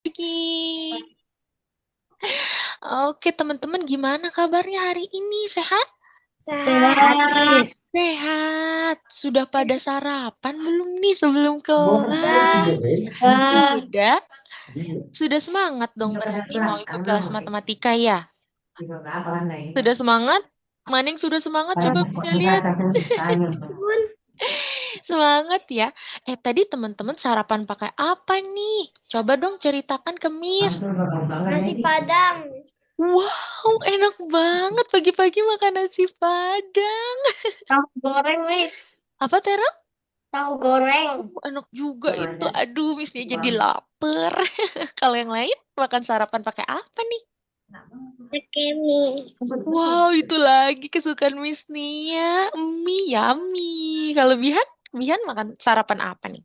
Pagi. Oke, teman-teman, gimana kabarnya hari ini? Sehat? Sehat. Sehat. Sudah pada sarapan belum nih sebelum kelas? Udah. Sudah? Sudah semangat dong berarti mau ikut kelas matematika ya? Sudah semangat? Maning sudah semangat? Coba bisa lihat. Bun, Semangat ya. Tadi teman-teman sarapan pakai apa nih? Coba dong ceritakan ke Miss. nasi Padang. Wow, enak banget pagi-pagi makan nasi Padang. Tahu goreng, Miss. Apa, Tera? Tahu goreng. Enak juga itu. Aduh, Missnya jadi lapar. Kalau yang lain makan sarapan pakai apa nih? Pakai mie. Wow, itu lagi kesukaan Miss Nia. Mie, yummy. Kalau Bihan, Bihan makan sarapan apa nih?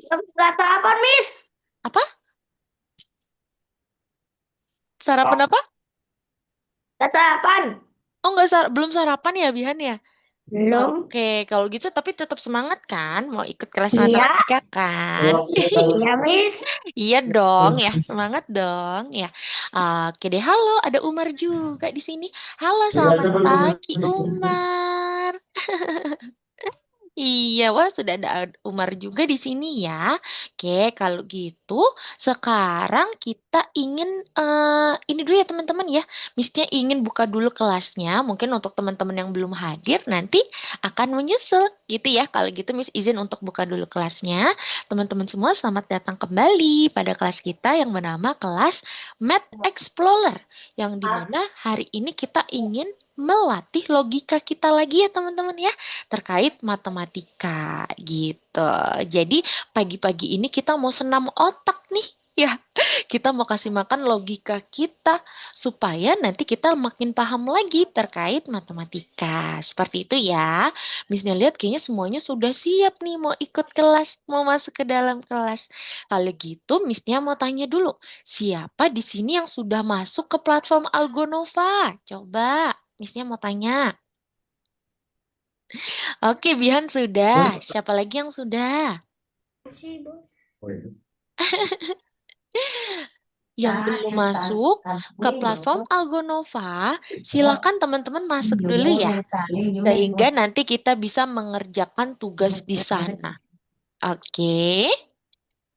Gak tahu apa, Miss? Apa? Sarapan apa? Gak tahu apaan? Oh, belum sarapan ya, Bihan ya? Belum. Oke, kalau gitu tapi tetap semangat kan? Mau ikut kelas Iya. matematika kan? Iya, Miss. Iya dong ya, semangat dong ya. Oke deh, halo, ada Umar juga di sini. Halo, selamat pagi Umar. Iya, wah sudah ada Umar juga di sini ya. Oke, kalau gitu sekarang kita ingin ini dulu ya teman-teman ya. Misalnya ingin buka dulu kelasnya. Mungkin untuk teman-teman yang belum hadir nanti akan menyusul gitu ya. Kalau gitu Miss izin untuk buka dulu kelasnya. Teman-teman semua selamat datang kembali pada kelas kita yang bernama kelas Math Explorer. Yang dimana hari ini kita ingin melatih logika kita lagi ya teman-teman ya terkait matematika gitu. Jadi pagi-pagi ini kita mau senam otak nih. Ya, kita mau kasih makan logika kita supaya nanti kita makin paham lagi terkait matematika. Seperti itu ya. Misalnya lihat kayaknya semuanya sudah siap nih mau ikut kelas, mau masuk ke dalam kelas. Kalau gitu, Missnya mau tanya dulu, siapa di sini yang sudah masuk ke platform Algonova? Coba, Missnya mau tanya. Oke, Bihan sudah. Siapa lagi yang sudah? Masih, Bu. Yang belum masuk ke platform Algonova, silakan teman-teman masuk dulu ya. Sehingga nanti kita bisa mengerjakan tugas di sana. Oke.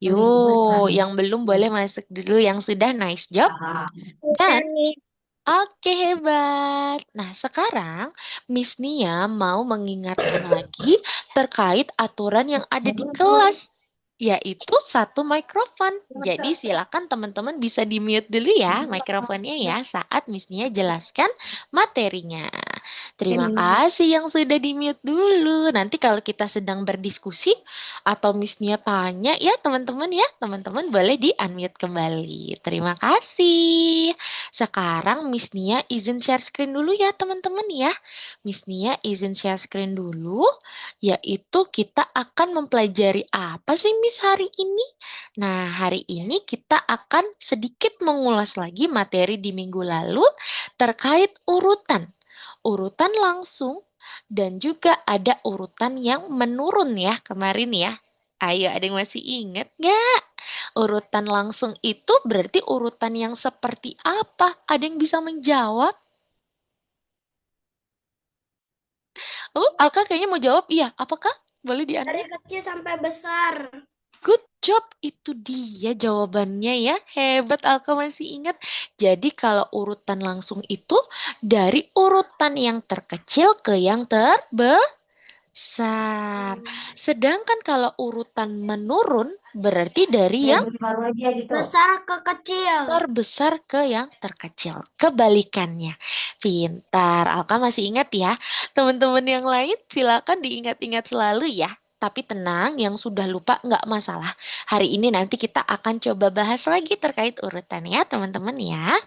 Yuk, yang belum boleh masuk dulu. Yang sudah nice job. Udah Dan nih. oke, hebat. Nah, sekarang Miss Nia mau mengingatkan lagi terkait aturan yang ada di kelas, yaitu satu mikrofon. Jadi silakan teman-teman bisa di-mute dulu ya mikrofonnya ya saat Miss Nia jelaskan materinya. Terima kasih yang sudah di-mute dulu. Nanti kalau kita sedang berdiskusi atau Miss Nia tanya ya teman-teman boleh di-unmute kembali. Terima kasih. Sekarang Miss Nia izin share screen dulu ya teman-teman ya. Miss Nia izin share screen dulu, yaitu kita akan mempelajari apa sih Miss hari ini? Nah, hari ini kita akan sedikit mengulas lagi materi di minggu lalu terkait urutan. Urutan langsung dan juga ada urutan yang menurun ya kemarin ya. Ayo, ada yang masih ingat nggak? Urutan langsung itu berarti urutan yang seperti apa? Ada yang bisa menjawab? Oh, Alka kayaknya mau jawab. Iya, apakah? Boleh di Dari unmute? kecil sampai besar. Good job, itu dia jawabannya ya. Hebat, Alka masih ingat. Jadi kalau urutan langsung itu dari urutan yang terkecil ke yang terbesar. Sedangkan kalau urutan menurun berarti dari yang Besar ke kecil. terbesar ke yang terkecil. Kebalikannya. Pintar. Alka masih ingat ya. Teman-teman yang lain silakan diingat-ingat selalu ya. Tapi tenang, yang sudah lupa nggak masalah. Hari ini nanti kita akan coba bahas lagi terkait urutan ya teman-teman ya.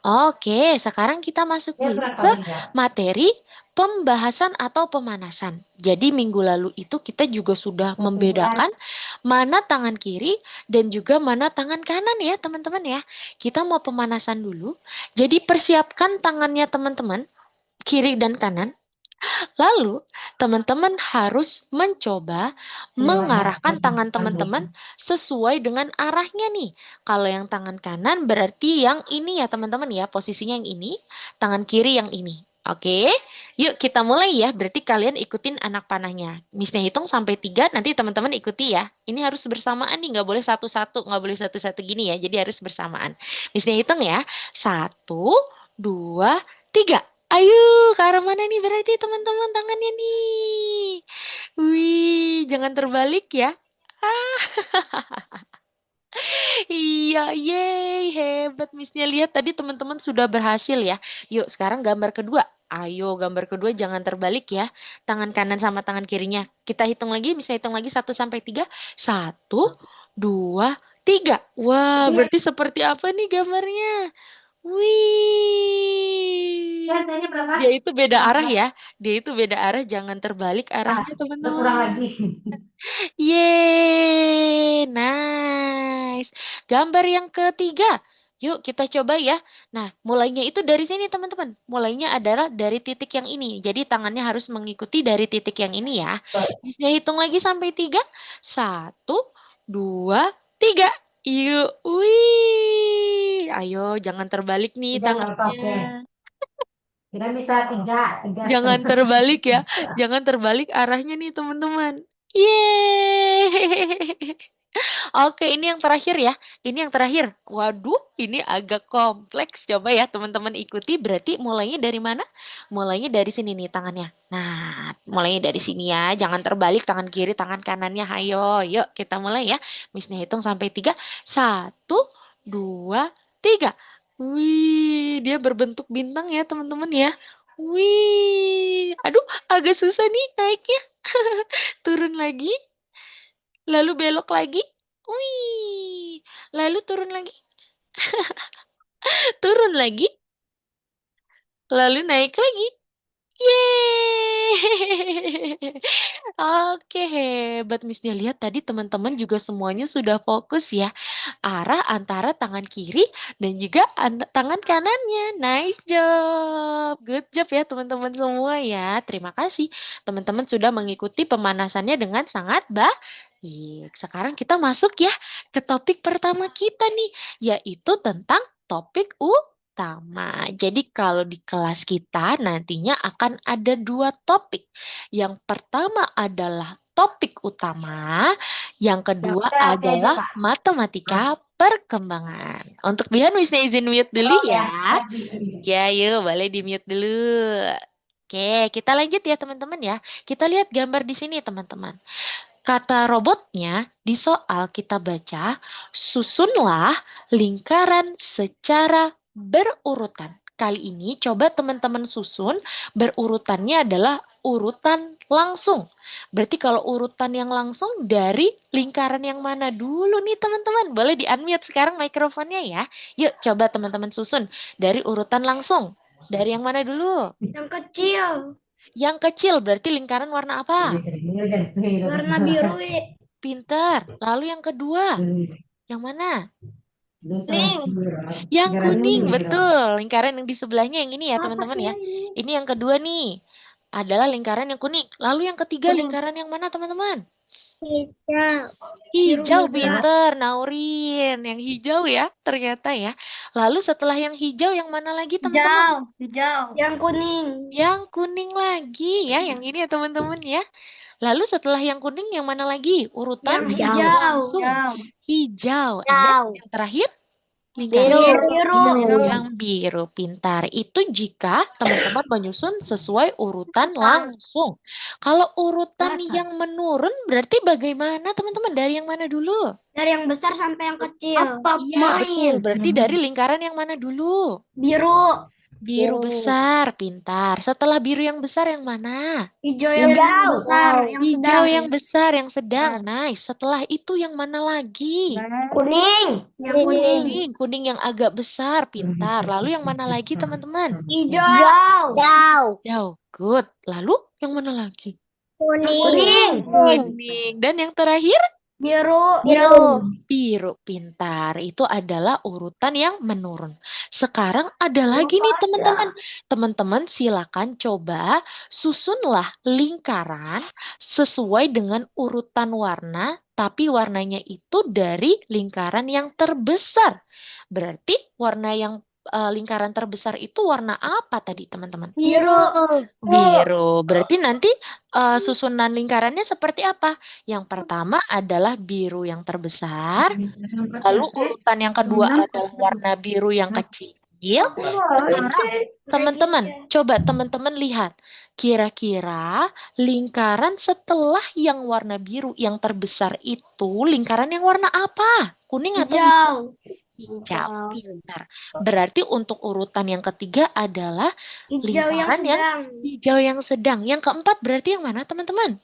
Oke, sekarang kita masuk dulu ke materi pembahasan atau pemanasan. Jadi minggu lalu itu kita juga sudah membedakan mana tangan kiri dan juga mana tangan kanan ya teman-teman ya. Kita mau pemanasan dulu. Jadi persiapkan tangannya teman-teman, kiri dan kanan. Lalu, teman-teman harus mencoba mengarahkan tangan teman-teman sesuai dengan arahnya nih. Kalau yang tangan kanan berarti yang ini ya teman-teman ya, posisinya yang ini, tangan kiri yang ini. Oke, yuk kita mulai ya. Berarti kalian ikutin anak panahnya. Missnya hitung sampai 3, nanti teman-teman ikuti ya. Ini harus bersamaan nih, nggak boleh satu-satu, nggak boleh satu-satu gini ya. Jadi harus bersamaan. Missnya hitung ya. 1, 2, 3. Ayo, ke arah mana nih berarti teman-teman tangannya nih? Wih, jangan terbalik ya. Ah, iya, yeay, hebat Missnya. Lihat tadi teman-teman sudah berhasil ya. Yuk, sekarang gambar kedua. Ayo, gambar kedua jangan terbalik ya. Tangan kanan sama tangan kirinya. Kita hitung lagi, bisa hitung lagi 1 sampai 3. 1, 2, 3. Wah, berarti seperti apa nih gambarnya? Wih. Harganya berapa? Dia itu beda arah ya. Dia itu beda arah, jangan terbalik arahnya, Berkurang teman-teman. lagi. Yeay, nice. Gambar yang ketiga. Yuk kita coba ya. Nah, mulainya itu dari sini, teman-teman. Mulainya adalah dari titik yang ini. Jadi tangannya harus mengikuti dari titik yang ini ya. Bisa hitung lagi sampai 3. 1, 2, 3. Yuk, wih. Ayo, jangan terbalik nih Tiga nggak apa-apa, tangannya. oke. Kita bisa tiga, tiga Jangan setengah. terbalik ya. Jangan terbalik arahnya nih, teman-teman. Yeay. Oke, ini yang terakhir ya. Ini yang terakhir. Waduh, ini agak kompleks. Coba ya teman-teman ikuti. Berarti mulainya dari mana? Mulainya dari sini nih tangannya. Nah, mulainya dari sini ya. Jangan terbalik tangan kiri, tangan kanannya. Ayo, yuk kita mulai ya. Missnya hitung sampai 3. 1, 2, 3. Wih, dia berbentuk bintang ya teman-teman ya. Wih, aduh agak susah nih naiknya. Turun lagi. Lalu belok lagi. Wih. Lalu turun lagi. Turun lagi. Lalu naik lagi. Yeay. Oke, hebat Missnya. Lihat tadi teman-teman juga semuanya sudah fokus ya. Arah antara tangan kiri dan juga tangan kanannya. Nice job. Good job ya teman-teman semua ya. Terima kasih. Teman-teman sudah mengikuti pemanasannya dengan sangat baik. Sekarang kita masuk ya ke topik pertama kita nih, yaitu tentang topik utama. Jadi kalau di kelas kita nantinya akan ada 2 topik. Yang pertama adalah topik utama, yang kedua Oke, oke, adalah Kak. matematika perkembangan. Untuk Bian, Wisna izin mute dulu Oke, ya. ya. Ya, yuk, boleh di mute dulu. Oke, kita lanjut ya teman-teman ya. Kita lihat gambar di sini teman-teman. Kata robotnya di soal kita baca, susunlah lingkaran secara berurutan. Kali ini coba teman-teman susun, berurutannya adalah urutan langsung. Berarti kalau urutan yang langsung dari lingkaran yang mana dulu nih teman-teman? Boleh di-unmute sekarang mikrofonnya ya. Yuk coba teman-teman susun dari urutan langsung. Dari yang mana dulu? Yang kecil. Yang kecil berarti lingkaran warna apa? Warna biru. Pinter. Lalu yang kedua, yang mana? Ning. Yang kuning, betul. Lingkaran yang di sebelahnya yang ini ya, Apa teman-teman sih ya. ini? Ini yang kedua nih. Adalah lingkaran yang kuning. Lalu yang ketiga, Kuning. lingkaran yang mana, teman-teman? Hijau. Biru Hijau, muda. pinter. Naurin. Yang hijau ya, ternyata ya. Lalu setelah yang hijau, yang mana lagi, teman-teman? Hijau. Yang kuning. Yang kuning lagi ya, yang ini ya, teman-teman ya. Lalu setelah yang kuning, yang mana lagi? Urutan Yang hijau. langsung. Hijau. And then, Hijau. yang terakhir? Lingkaran Biru. Biru. yang biru, pintar. Itu jika teman-teman menyusun sesuai urutan langsung. Kalau urutan yang menurun berarti bagaimana teman-teman? Dari yang mana dulu? Dari yang besar sampai yang kecil. Iya, betul. Berarti dari lingkaran yang mana dulu? Biru. Biru besar, pintar. Setelah biru yang besar yang mana? Hijau yang besar. Yang Hijau sedang. yang besar, yang sedang. Nice. Setelah itu yang mana lagi? Kuning. Yang kuning. Kuning, kuning yang agak besar, pintar. Lalu yang mana lagi, teman-teman? Hijau. Jauh, good. Lalu yang mana lagi? Kuning. Kuning. Dan yang terakhir? Biru. Biru, pintar. Itu adalah urutan yang menurun. Sekarang ada lagi nih teman-teman. Teman-teman silakan coba susunlah lingkaran sesuai dengan urutan warna, tapi warnanya itu dari lingkaran yang terbesar. Berarti warna yang lingkaran terbesar itu warna apa tadi teman-teman? Biru. Biru. Berarti nanti susunan lingkarannya seperti apa? Yang pertama adalah biru yang terbesar, lalu urutan yang kedua adalah warna biru yang kecil. Sekarang teman-teman, coba teman-teman lihat. Kira-kira lingkaran setelah yang warna biru yang terbesar itu lingkaran yang warna apa? Kuning atau hijau? Hijau. Hijau, pintar. Berarti untuk urutan yang ketiga adalah Hijau yang lingkaran yang sedang. hijau yang sedang. Yang keempat berarti yang mana, teman-teman?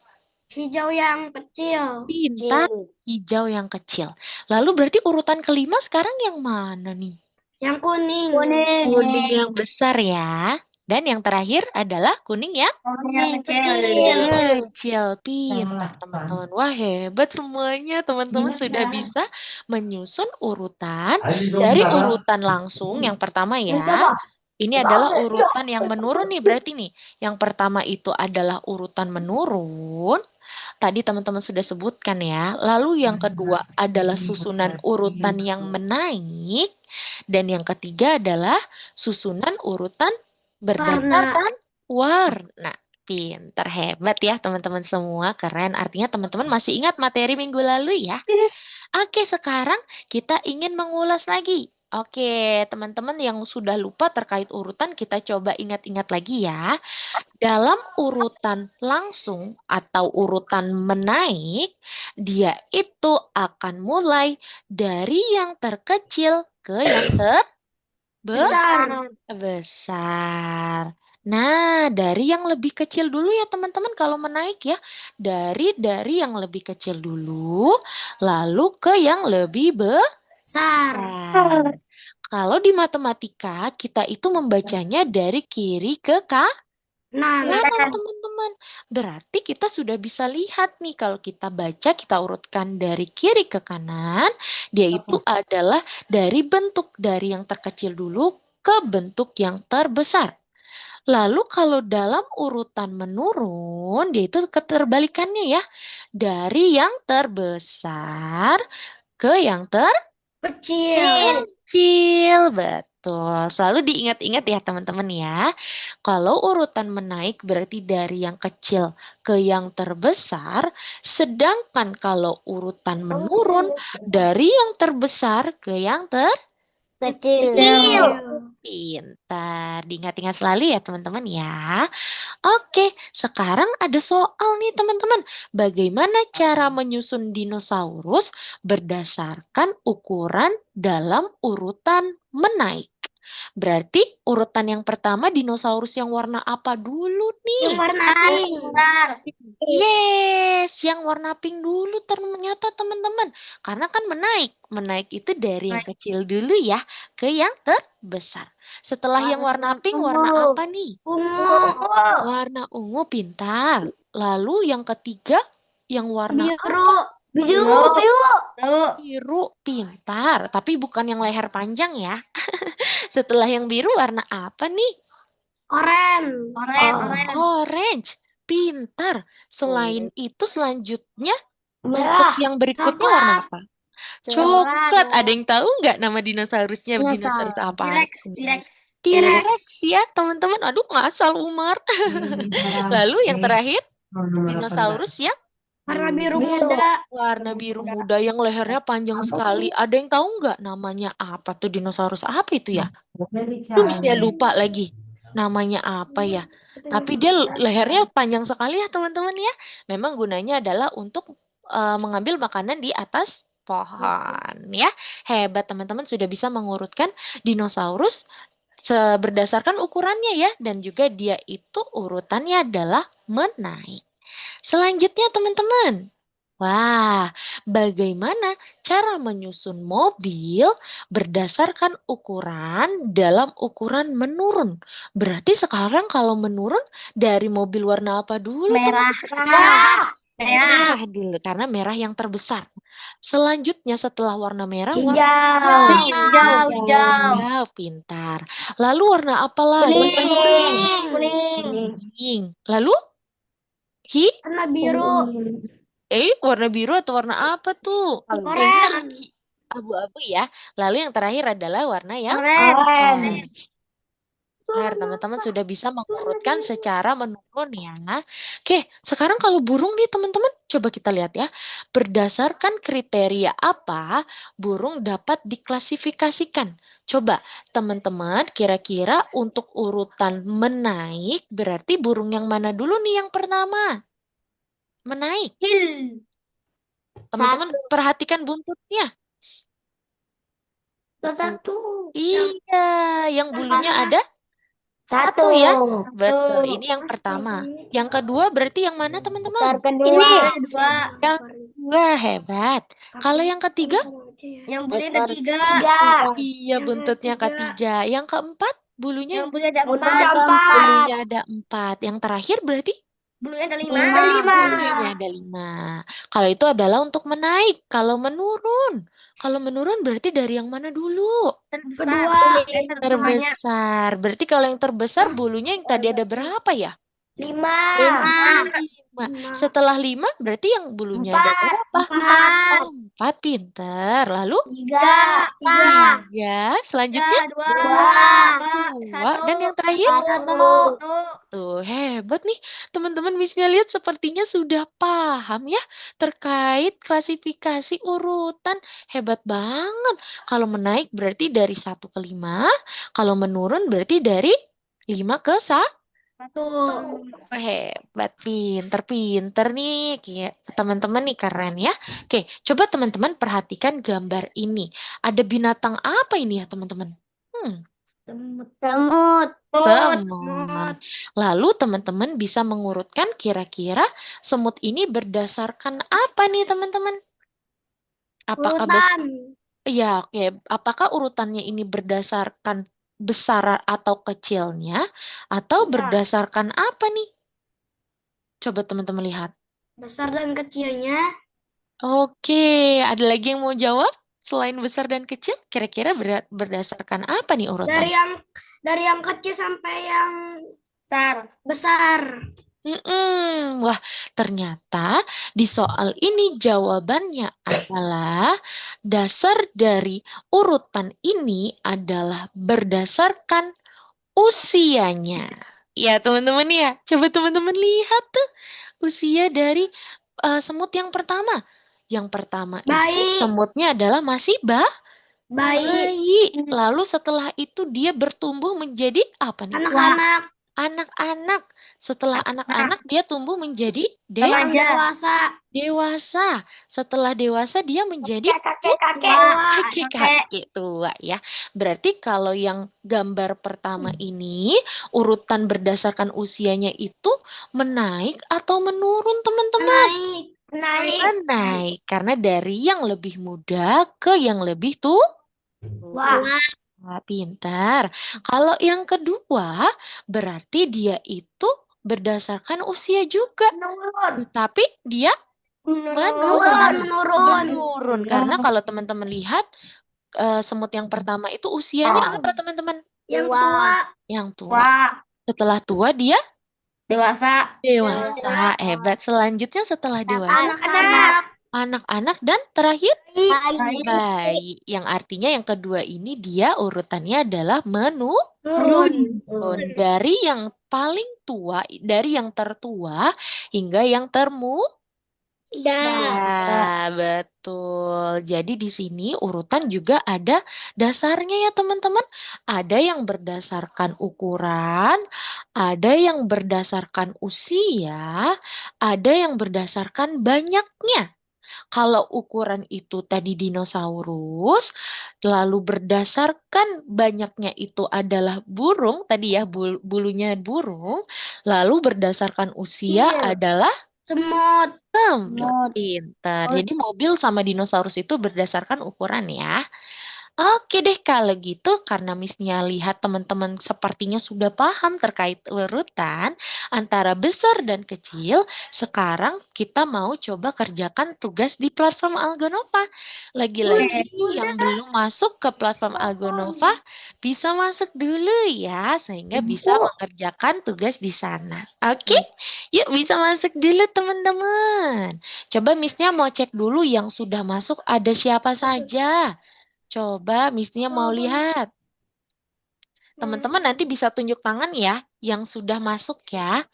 Hijau yang kecil. Pintar, hijau yang kecil. Lalu berarti urutan kelima sekarang yang mana nih? Yang kuning. Kuning yang besar ya. Dan yang terakhir adalah kuning yang kecil. Pintar, teman-teman. Wah, hebat semuanya. Teman-teman sudah bisa menyusun urutan dari urutan langsung. Yang pertama ya. Ini adalah urutan yang menurun nih berarti nih. Yang pertama itu adalah urutan menurun. Tadi teman-teman sudah sebutkan ya. Lalu yang kedua adalah susunan urutan yang menaik. Dan yang ketiga adalah susunan urutan berdasarkan warna. Pinter, hebat ya teman-teman semua. Keren, artinya teman-teman masih ingat materi minggu lalu ya. Oke, sekarang kita ingin mengulas lagi. Oke, teman-teman yang sudah lupa terkait urutan, kita coba ingat-ingat lagi ya. Dalam urutan langsung atau urutan menaik, dia itu akan mulai dari yang terkecil ke yang besar. Nah, dari yang lebih kecil dulu ya teman-teman kalau menaik ya. Dari yang lebih kecil dulu, lalu ke yang lebih Besar. besar. Kalau di matematika, kita itu membacanya dari kiri ke kanan, teman-teman. Berarti kita sudah bisa lihat nih kalau kita baca, kita urutkan dari kiri ke kanan, dia itu adalah dari bentuk dari yang terkecil dulu ke bentuk yang terbesar. Lalu kalau dalam urutan menurun, dia itu keterbalikannya ya. Dari yang terbesar ke yang Kecil. kecil, betul. Selalu diingat-ingat ya teman-teman ya. Kalau urutan menaik berarti dari yang kecil ke yang terbesar, sedangkan kalau urutan menurun dari yang terbesar ke yang Kecil. pintar. Diingat-ingat selalu ya teman-teman ya. Oke, sekarang ada soal nih teman-teman. Bagaimana cara menyusun dinosaurus berdasarkan ukuran dalam urutan menaik? Berarti urutan yang pertama dinosaurus yang warna apa dulu Yang nih? warna pink. Yes, yang warna pink dulu ternyata teman-teman. Karena kan menaik. Menaik itu dari yang kecil dulu ya ke yang terbesar. Setelah yang warna pink, warna apa nih? Ungu. Warna ungu, pintar. Lalu yang ketiga, yang warna Biru. biru, pintar. Tapi bukan yang leher panjang ya. Setelah yang biru, warna apa nih? Orange, pintar. Selain itu, selanjutnya untuk yang berikutnya warna apa? Coklat. Ada yang tahu nggak nama dinosaurusnya? Dinosaurus apa? T-Rex ya teman-teman. Aduh, ngasal Umar. Lalu yang terakhir, dinosaurus yang Warna biru muda. warna biru muda yang lehernya panjang sekali. Ada yang tahu nggak namanya apa tuh dinosaurus apa itu ya? Aduh, mestinya lupa lagi. Namanya apa ya? Tapi dia lehernya panjang sekali ya teman-teman ya. Memang gunanya adalah untuk mengambil makanan di atas pohon ya. Hebat teman-teman sudah bisa mengurutkan dinosaurus berdasarkan ukurannya ya. Dan juga dia itu urutannya adalah menaik. Selanjutnya teman-teman. Wah, bagaimana cara menyusun mobil berdasarkan ukuran dalam ukuran menurun? Berarti sekarang kalau menurun dari mobil warna apa dulu? Merah. Merah dulu, karena merah yang terbesar. Selanjutnya setelah warna merah, warna Hijau. Hijau, hijau. hijau, pintar. Lalu warna apa lagi? Kuning. Kuning. Kuning. Kuning. Lalu hi, Warna biru. warna biru atau warna apa tuh? Kayaknya Oranye. abu-abu ya. Lalu yang terakhir adalah warna yang Orange. orange. Bentar, teman-teman sudah bisa mengurutkan secara menurun ya. Oke, sekarang kalau burung nih teman-teman, coba kita lihat ya. Berdasarkan kriteria apa burung dapat diklasifikasikan? Coba teman-teman kira-kira untuk urutan menaik berarti burung yang mana dulu nih yang pertama? Menaik. Hil. Teman-teman perhatikan buntutnya. Satu. Iya, yang bulunya ada Satu. satu ya. Betul, ini yang pertama. Yang kedua berarti yang mana teman-teman? Kedua. Dua. Yang Wah, hebat. Kalau yang ketiga? Yang bulunya ada tiga. Iya, buntutnya ketiga. Yang keempat, bulunya Yang bulunya ada Bulunya empat. keempat. bulunya ada empat. Yang terakhir berarti Bulunya ada lima. bulunya ada lima. Kalau itu adalah untuk menaik. Kalau menurun berarti dari yang mana dulu? Terbesar. Kedua. Terbesar. Berarti kalau yang terbesar bulunya yang tadi ada berapa ya? Lima. Lima. Setelah lima berarti yang bulunya ada berapa? Empat. Empat, pinter. Lalu Tiga. ya, selanjutnya Dua. dua. Dan yang terakhir? Satu. Tuh, hebat nih. Teman-teman Missnya lihat sepertinya sudah paham ya terkait klasifikasi urutan. Hebat banget. Kalau menaik berarti dari 1 ke 5. Kalau menurun berarti dari 5 ke 1. Satu. Hebat, pinter nih. Teman-teman nih keren ya. Oke, coba teman-teman perhatikan gambar ini. Ada binatang apa ini ya teman-teman? Semut. Semut. Lalu teman-teman bisa mengurutkan kira-kira semut ini berdasarkan apa nih teman-teman? Apakah Urutan. Ya, oke. Apakah urutannya ini berdasarkan besar atau kecilnya atau berdasarkan apa nih? Coba teman-teman lihat. Besar dan kecilnya. Oke, ada lagi yang mau jawab? Selain besar dan kecil, kira-kira berdasarkan apa nih urutan? Dari yang kecil sampai yang besar. Wah, ternyata di soal ini jawabannya adalah dasar dari urutan ini adalah berdasarkan usianya. Ya, teman-teman ya. Coba teman-teman lihat tuh usia dari semut yang pertama. Yang pertama itu Bayi. semutnya adalah masih Bayi. bayi. Lalu setelah itu dia bertumbuh menjadi apa nih? Anak-anak. Anak-anak. Setelah anak-anak dia tumbuh menjadi Dewasa. dewasa. Setelah dewasa dia menjadi kakek tua ya. Berarti kalau yang gambar pertama ini urutan berdasarkan usianya itu menaik atau menurun teman-teman? Menaik. Karena dari yang lebih muda ke yang lebih tua. Wah, pintar. Kalau yang kedua, berarti dia itu berdasarkan usia juga. Tapi dia menurun. Karena kalau teman-teman lihat, semut yang pertama itu usianya apa teman-teman? Yang tua. Yang tua. Setelah tua dia Dewasa. dewasa. Hebat. Selanjutnya setelah dewasa, Anak-anak. anak-anak dan terakhir Bayi. bayi. Yang artinya yang kedua ini dia urutannya adalah Turun. dari yang paling tua, dari yang tertua hingga yang Ya, betul. Jadi di sini urutan juga ada dasarnya ya teman-teman. Ada yang berdasarkan ukuran, ada yang berdasarkan usia, ada yang berdasarkan banyaknya. Kalau ukuran itu tadi dinosaurus, lalu berdasarkan banyaknya itu adalah burung, tadi ya bulunya burung, lalu berdasarkan usia adalah Semut. pintar. Jadi mobil sama dinosaurus itu berdasarkan ukuran ya. Oke deh, kalau gitu karena Miss-nya lihat teman-teman sepertinya sudah paham terkait urutan antara besar dan kecil, sekarang kita mau coba kerjakan tugas di platform Algonova. Lagi-lagi yang belum masuk ke platform Algonova bisa masuk dulu ya, sehingga bisa mengerjakan tugas di sana. Oke? Yuk bisa masuk dulu teman-teman. Coba Miss-nya mau cek dulu yang sudah masuk ada siapa saja. Coba Miss-nya mau lihat. Teman-teman nanti bisa tunjuk tangan ya yang sudah masuk ya.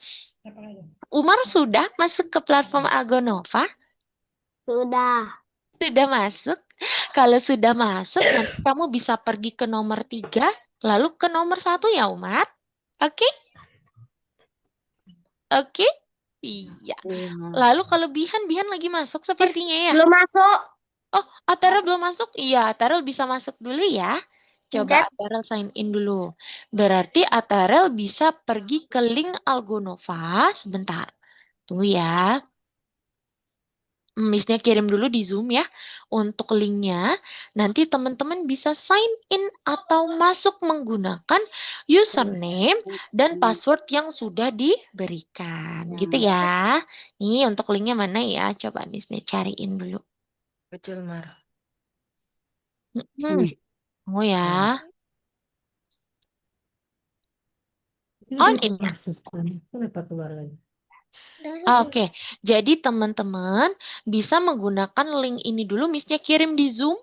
Umar sudah masuk ke platform Algonova? Sudah. Sudah masuk? Kalau sudah masuk, nanti kamu bisa pergi ke nomor 3, lalu ke nomor 1 ya Umar. Oke? Oke? Iya. Lalu kalau Bihan lagi masuk sepertinya ya. Belum masuk. Oh, Atarel belum masuk? Iya, Atarel bisa masuk dulu ya. Coba Dan Atarel sign in dulu. Berarti Atarel bisa pergi ke link Algonova. Sebentar. Tunggu ya. Miss-nya kirim dulu di Zoom ya untuk linknya. Nanti teman-teman bisa sign in atau masuk menggunakan username dan password yang sudah diberikan. Gitu ya. Nih untuk linknya mana ya? Coba Miss-nya cariin dulu. Kecil, Mar. Oh ya. Nah. On in. Kenapa keluar lagi? Oke, jadi teman-teman bisa menggunakan link ini dulu, Miss-nya kirim di Zoom.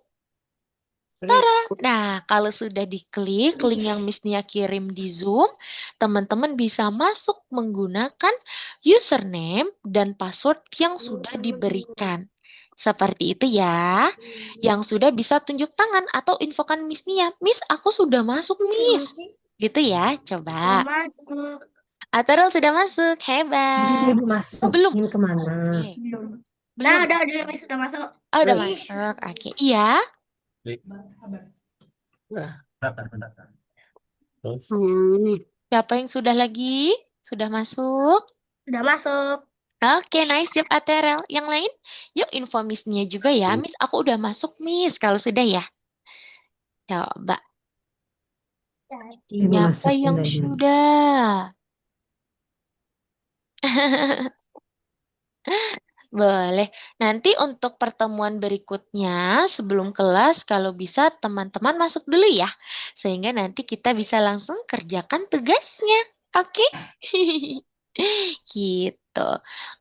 Nah, kalau sudah diklik link yang Miss-nya kirim di Zoom, teman-teman bisa masuk menggunakan username dan password yang sudah diberikan. Seperti itu ya. Yang sudah bisa tunjuk tangan atau infokan Miss-nya. Miss, aku sudah masuk, Miss. Gitu ya, coba. masuk. Atarel sudah masuk, hebat. Belum masuk. Oh, belum. Ingin kemana? Oke. Belum. Belum. Udah, sudah masuk. Oh, udah masuk. Oke. Iya. Siapa yang sudah lagi? Sudah masuk? Udah masuk. Oke, nice job Aterel. Yang lain? Yuk info Miss-nya juga ya. Miss, aku udah masuk, Miss. Kalau sudah ya. Coba. Siapa yang sudah? Boleh. Nanti untuk pertemuan berikutnya sebelum kelas kalau bisa teman-teman masuk dulu ya. Sehingga nanti kita bisa langsung kerjakan tugasnya. Oke? Gitu.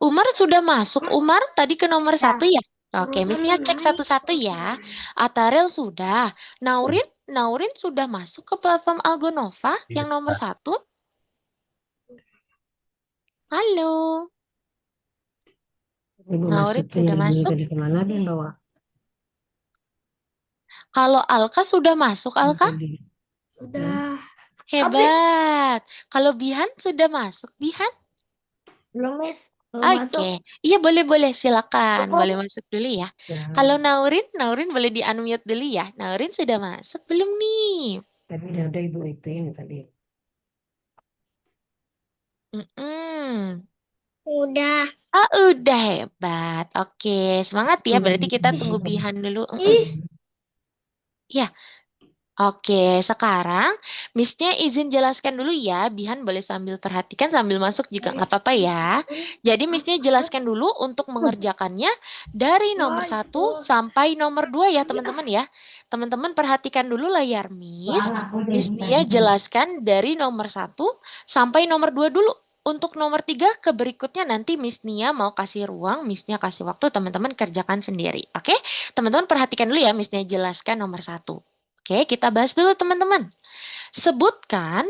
Umar sudah masuk. Umar tadi ke nomor 1 ya? Oke, Miss-nya cek satu-satu ya. Atarel sudah. Naurin sudah masuk ke platform Algonova yang nomor 1. Halo. Naurin sudah masuk. Kemana dia bawa? Kalau Alka sudah masuk, Alka? Sudah. Hebat. Kalau Bihan sudah masuk, Bihan? Belum, Miss. Belum masuk. Oke. Iya, boleh-boleh. Silakan. Boleh masuk dulu ya. Kalau Naurin boleh di-unmute dulu ya. Naurin sudah masuk belum nih? Tadi udah ada ibu itu yang tadi. Mm-mm. Udah. Oh, udah hebat. Oke, semangat ya. Berarti kita tunggu Bihan dulu. Ya. Oke, sekarang Miss-nya izin jelaskan dulu ya. Bihan boleh sambil perhatikan sambil masuk juga nggak apa-apa ya. Jadi Miss-nya jelaskan dulu untuk mengerjakannya dari nomor 1 sampai nomor 2 ya teman-teman ya. Teman-teman perhatikan dulu layar Miss. Miss-nya jelaskan dari nomor 1 sampai nomor 2 dulu. Untuk nomor 3 ke berikutnya nanti Miss Nia mau kasih ruang, Miss-nya kasih waktu teman-teman kerjakan sendiri. Oke, teman-teman perhatikan dulu ya Miss-nya jelaskan nomor 1. Oke, kita bahas dulu teman-teman. Sebutkan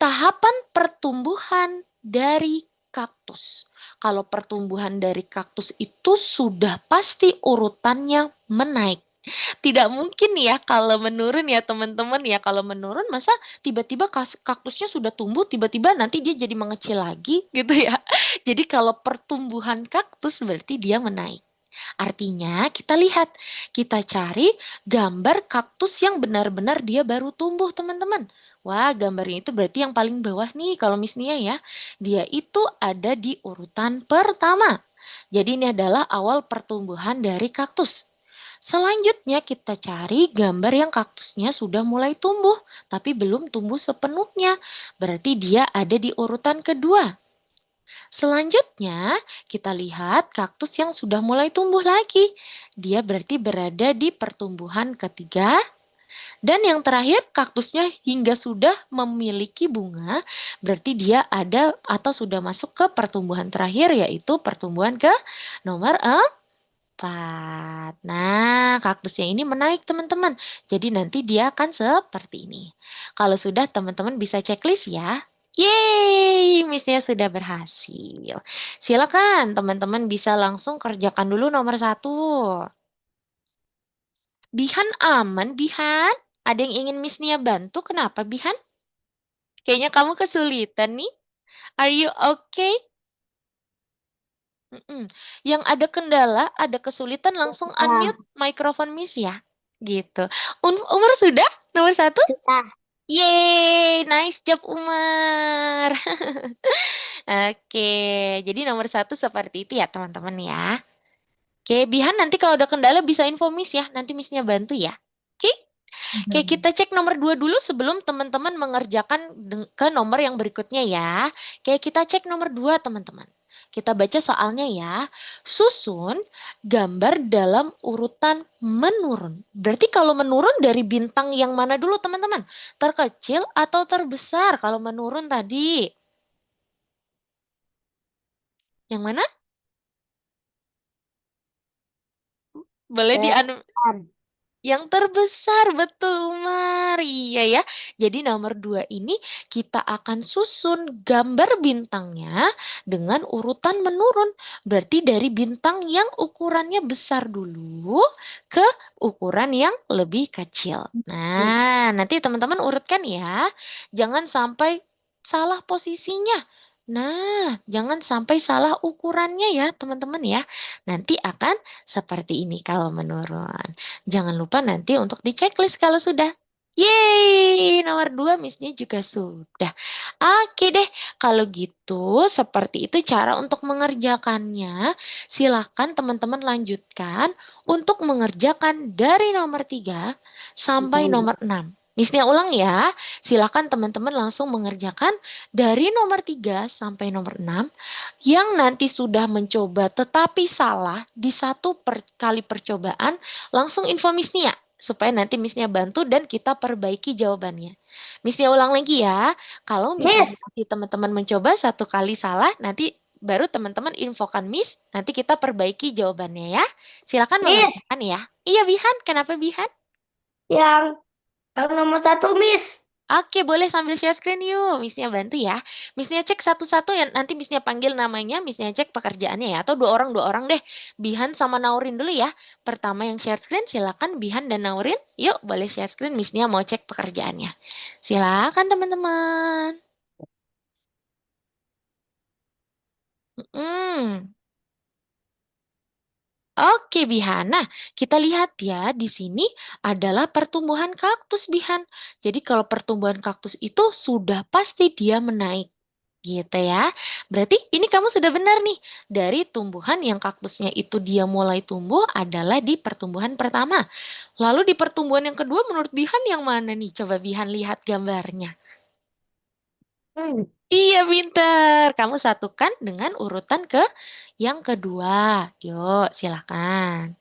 tahapan pertumbuhan dari kaktus. Kalau pertumbuhan dari kaktus itu sudah pasti urutannya menaik. Tidak mungkin ya kalau menurun ya teman-teman ya. Kalau menurun masa tiba-tiba kaktusnya sudah tumbuh, tiba-tiba nanti dia jadi mengecil lagi gitu ya. Jadi kalau pertumbuhan kaktus berarti dia menaik. Artinya kita lihat, kita cari gambar kaktus yang benar-benar dia baru tumbuh teman-teman. Wah, gambarnya itu berarti yang paling bawah nih kalau Miss Nia ya. Dia itu ada di urutan pertama. Jadi ini adalah awal pertumbuhan dari kaktus. Selanjutnya kita cari gambar yang kaktusnya sudah mulai tumbuh, tapi belum tumbuh sepenuhnya. Berarti dia ada di urutan kedua. Selanjutnya, kita lihat kaktus yang sudah mulai tumbuh lagi. Dia berarti berada di pertumbuhan ketiga. Dan yang terakhir, kaktusnya hingga sudah memiliki bunga, berarti dia ada atau sudah masuk ke pertumbuhan terakhir, yaitu pertumbuhan ke nomor 4. Nah, kaktusnya ini menaik, teman-teman. Jadi nanti dia akan seperti ini. Kalau sudah, teman-teman bisa checklist ya. Yeay, Miss-nya sudah berhasil. Silakan, teman-teman bisa langsung kerjakan dulu nomor 1. Bihan aman, Bihan? Ada yang ingin Miss Nia bantu? Kenapa, Bihan? Kayaknya kamu kesulitan nih. Are you okay? Yang ada kendala, ada kesulitan, langsung unmute mikrofon Miss ya. Gitu. Umar sudah? Nomor 1? Sudah. Yeay, nice job Umar. Oke, jadi nomor 1 seperti itu ya teman-teman ya. Oke, Bihan nanti kalau ada kendala bisa info Miss ya. Nanti Miss-nya bantu ya. Oke? Oke, kita cek nomor 2 dulu sebelum teman-teman mengerjakan ke nomor yang berikutnya ya. Oke, kita cek nomor 2 teman-teman. Kita baca soalnya ya. Susun gambar dalam urutan menurun. Berarti kalau menurun dari bintang yang mana dulu teman-teman? Terkecil atau terbesar kalau menurun tadi? Yang mana? Boleh di yang terbesar, betul Umar. Iya ya. Jadi nomor 2 ini kita akan susun gambar bintangnya dengan urutan menurun. Berarti dari bintang yang ukurannya besar dulu ke ukuran yang lebih kecil. Nah, nanti teman-teman urutkan ya. Jangan sampai salah posisinya. Nah, jangan sampai salah ukurannya ya teman-teman ya. Nanti akan seperti ini kalau menurun. Jangan lupa nanti untuk di checklist kalau sudah. Yeay, nomor 2 Miss-nya juga sudah. Oke deh, kalau gitu seperti itu cara untuk mengerjakannya. Silakan teman-teman lanjutkan untuk mengerjakan dari nomor 3 sampai nomor 6. Miss-nya ulang ya, silakan teman-teman langsung mengerjakan dari nomor 3 sampai nomor 6 yang nanti sudah mencoba tetapi salah di satu kali percobaan. Langsung info Miss Nia supaya nanti Miss Nia bantu dan kita perbaiki jawabannya. Miss Nia ulang lagi ya. Kalau misalnya Miss, nanti teman-teman mencoba satu kali salah, nanti baru teman-teman infokan Miss, nanti kita perbaiki jawabannya ya. Silakan Miss, mengerjakan ya. Iya Bihan, kenapa Bihan? yang nomor 1, Miss. Oke, boleh sambil share screen yuk. Miss-nya bantu ya. Miss-nya cek satu-satu ya. Nanti Miss-nya panggil namanya, Miss-nya cek pekerjaannya ya. Atau dua orang deh. Bihan sama Naurin dulu ya. Pertama yang share screen, silakan Bihan dan Naurin. Yuk, boleh share screen. Miss-nya mau cek pekerjaannya. Silakan teman-teman. Hmm. Oke, Bihan. Nah, kita lihat ya, di sini adalah pertumbuhan kaktus, Bihan. Jadi kalau pertumbuhan kaktus itu sudah pasti dia menaik. Gitu ya. Berarti ini kamu sudah benar nih. Dari tumbuhan yang kaktusnya itu dia mulai tumbuh adalah di pertumbuhan pertama. Lalu di pertumbuhan yang kedua menurut Bihan yang mana nih? Coba Bihan lihat gambarnya. Iya, pinter. Kamu satukan dengan urutan ke yang kedua. Yuk, silakan.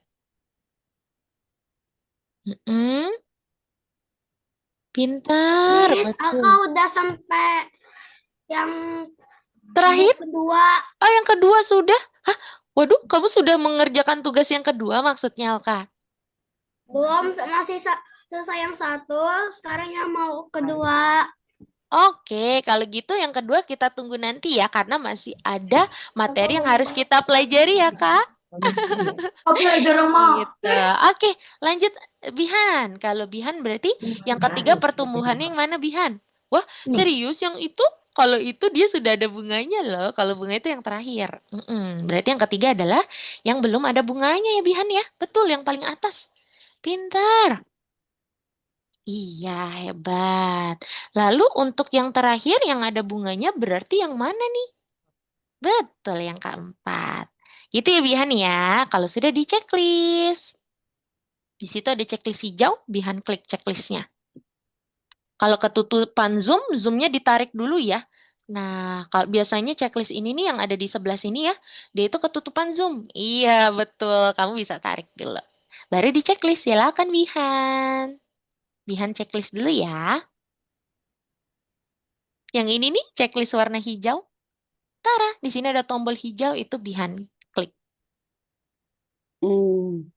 Mm-mm, pintar, Miss, aku betul. udah sampai yang Terakhir? kedua. Oh, yang kedua sudah? Hah? Waduh, kamu sudah mengerjakan tugas yang kedua maksudnya, Alka? Belum, masih selesai yang satu. Sekarang yang mau kedua. Oke, kalau gitu yang kedua kita tunggu nanti ya, karena masih ada materi yang harus kita pelajari ya, Kak. Gitu. Oke, lanjut Bihan. Kalau Bihan berarti yang ketiga pertumbuhannya yang mana Bihan? Wah, serius yang itu? Kalau itu dia sudah ada bunganya loh. Kalau bunga itu yang terakhir. Berarti yang ketiga adalah yang belum ada bunganya ya Bihan ya. Betul, yang paling atas. Pintar. Iya, hebat. Lalu untuk yang terakhir yang ada bunganya berarti yang mana nih? Betul, yang keempat. Itu ya Bihan ya, kalau sudah di checklist. Di situ ada checklist hijau, Bihan klik checklistnya. Kalau ketutupan Zoom, Zoom-nya ditarik dulu ya. Nah, kalau biasanya checklist ini nih yang ada di sebelah sini ya, dia itu ketutupan Zoom. Iya, betul. Kamu bisa tarik dulu. Baru di checklist, silakan Bihan. Bihan checklist dulu ya. Yang ini nih, checklist warna hijau. Tara, di sini ada tombol hijau, itu Bihan klik. Hmm.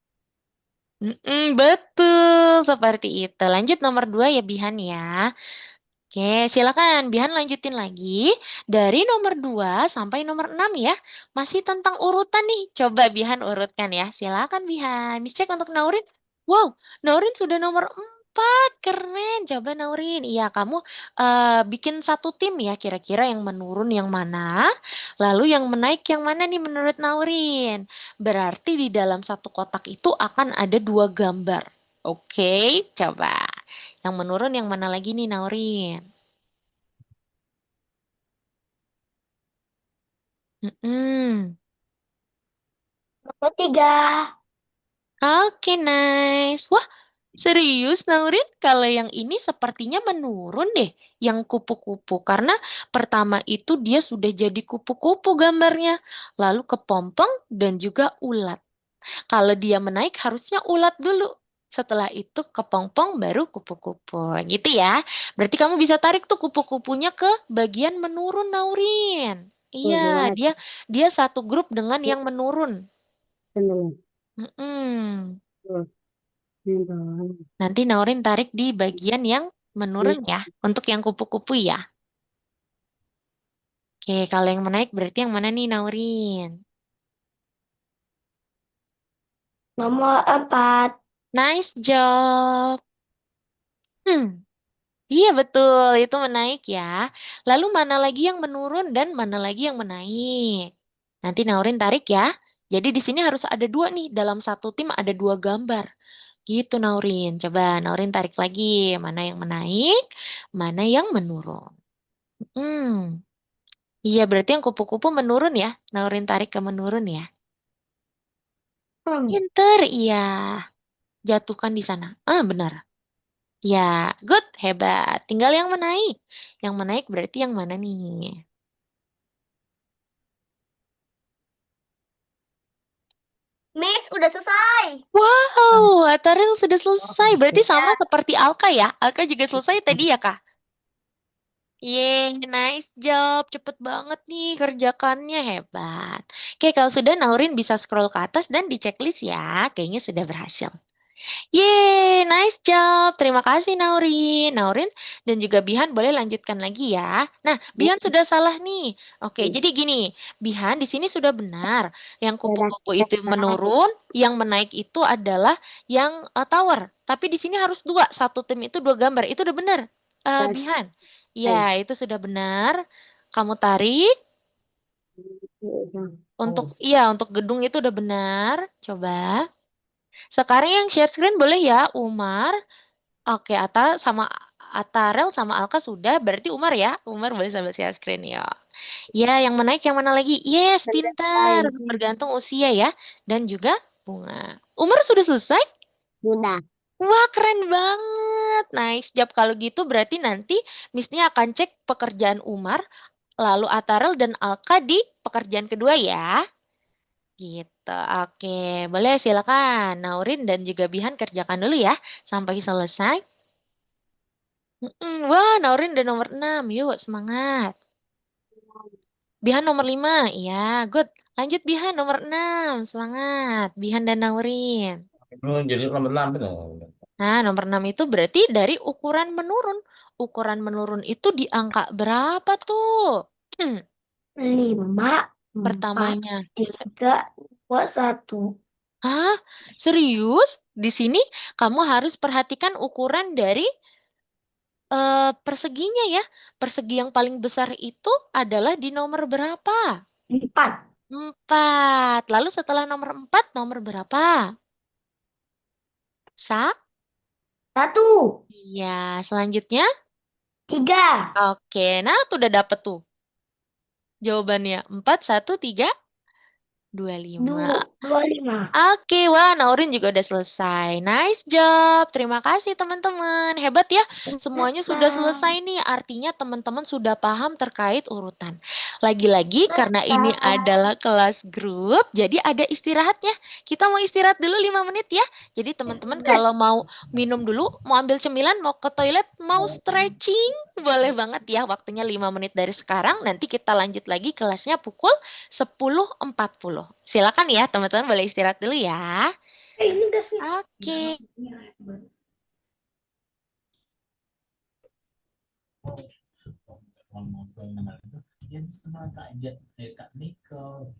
Betul, seperti itu. Lanjut nomor 2 ya Bihan ya. Oke, silakan Bihan lanjutin lagi dari nomor 2 sampai nomor 6 ya. Masih tentang urutan nih. Coba Bihan urutkan ya. Silakan Bihan. Cek untuk Naurin. Wow, Naurin sudah nomor 4. Keren. Coba Naurin. Iya, kamu bikin satu tim ya. Kira-kira yang menurun yang mana. Lalu yang menaik yang mana nih menurut Naurin. Berarti di dalam satu kotak itu akan ada 2 gambar. Oke, coba. Yang menurun yang mana lagi nih, Naurin? Mm-mm. Nomor 3. Oke, nice. Wah, serius, Naurin? Kalau yang ini sepertinya menurun deh, yang kupu-kupu. Karena pertama itu dia sudah jadi kupu-kupu gambarnya. Lalu kepompong dan juga ulat. Kalau dia menaik harusnya ulat dulu. Setelah itu kepompong baru kupu-kupu. Gitu ya. Berarti kamu bisa tarik tuh kupu-kupunya ke bagian menurun, Naurin. Iya, Buat dia dia satu grup dengan yang menurun. bener. Mm-mm. Bener. Nanti Naurin tarik di bagian yang menurun ya. Untuk yang kupu-kupu ya. Oke, kalau yang menaik berarti yang mana nih, Naurin? Nomor 4. Nice job. Hmm. Iya betul, itu menaik ya. Lalu mana lagi yang menurun dan mana lagi yang menaik? Nanti Naurin tarik ya. Jadi di sini harus ada 2 nih. Dalam satu tim ada 2 gambar. Gitu Naurin. Coba Naurin tarik lagi. Mana yang menaik, mana yang menurun. Hmm. Iya berarti yang kupu-kupu menurun ya. Naurin tarik ke menurun ya. Pinter, iya. Jatuhkan di sana. Ah, benar. Ya, good, hebat. Tinggal yang menaik. Yang menaik berarti yang mana nih? Miss, udah selesai. Wow, Ataril sudah selesai. Berarti sama Ya. seperti Alka ya? Alka juga selesai tadi ya, Kak? Yeay, nice job. Cepet banget nih kerjakannya, hebat. Oke, kalau sudah Naurin bisa scroll ke atas dan di checklist ya. Kayaknya sudah berhasil. Yeay, nice job. Terima kasih Naurin. Naurin dan juga Bihan boleh lanjutkan lagi ya. Nah, Bihan sudah salah nih. Oke, jadi gini, Bihan di sini sudah benar. Yang kupu-kupu itu menurun, yang menaik itu adalah yang tower. Tapi di sini harus 2, satu tim itu 2 gambar. Itu udah benar. Bihan. Ya, itu sudah benar. Kamu tarik untuk iya, untuk gedung itu udah benar. Coba. Sekarang yang share screen boleh ya, Umar. Oke, Atarel sama Alka sudah, berarti Umar ya. Umar boleh sambil share screen ya. Ya, yang menaik yang mana lagi? Yes, pintar. Bergantung usia ya. Dan juga bunga. Umar sudah selesai? Sudah. Wah, keren banget. Nice job. Kalau gitu berarti nanti Miss-nya akan cek pekerjaan Umar, lalu Atarel dan Alka di pekerjaan kedua ya. Gitu. Oke, boleh silakan. Naurin dan juga Bihan kerjakan dulu ya sampai selesai. Wah, Naurin udah nomor 6. Yuk, semangat. Bihan nomor 5. Iya, good. Lanjut Bihan nomor 6. Semangat. Bihan dan Naurin. Jadi nomor 6 benar. Nah, nomor 6 itu berarti dari ukuran menurun. Ukuran menurun itu di angka berapa tuh? 5, 4, Pertamanya. 3, 2, 1. Hah? Serius? Di sini kamu harus perhatikan ukuran dari perseginya ya. Persegi yang paling besar itu adalah di nomor berapa? 4. 4. Lalu setelah nomor 4, nomor berapa? Sa? 1. Iya, selanjutnya. 3. Oke, nah tuh udah dapet tuh jawabannya. 4, 1, 3. 25. 25. Oke, wah, Naurin juga udah selesai. Nice job. Terima kasih, teman-teman. Hebat ya. Semuanya sudah selesai nih. Artinya teman-teman sudah paham terkait urutan. Lagi-lagi, karena ini adalah kelas grup, jadi ada istirahatnya. Kita mau istirahat dulu 5 menit ya. Jadi teman-teman kalau mau minum dulu, mau ambil cemilan, mau ke toilet, mau stretching, boleh banget ya. Waktunya 5 menit dari sekarang. Nanti kita lanjut lagi kelasnya pukul 10.40. Silakan ya, teman-teman boleh istirahat dulu ya. Ini gasnya. Oke. Yang sama Kak Niko.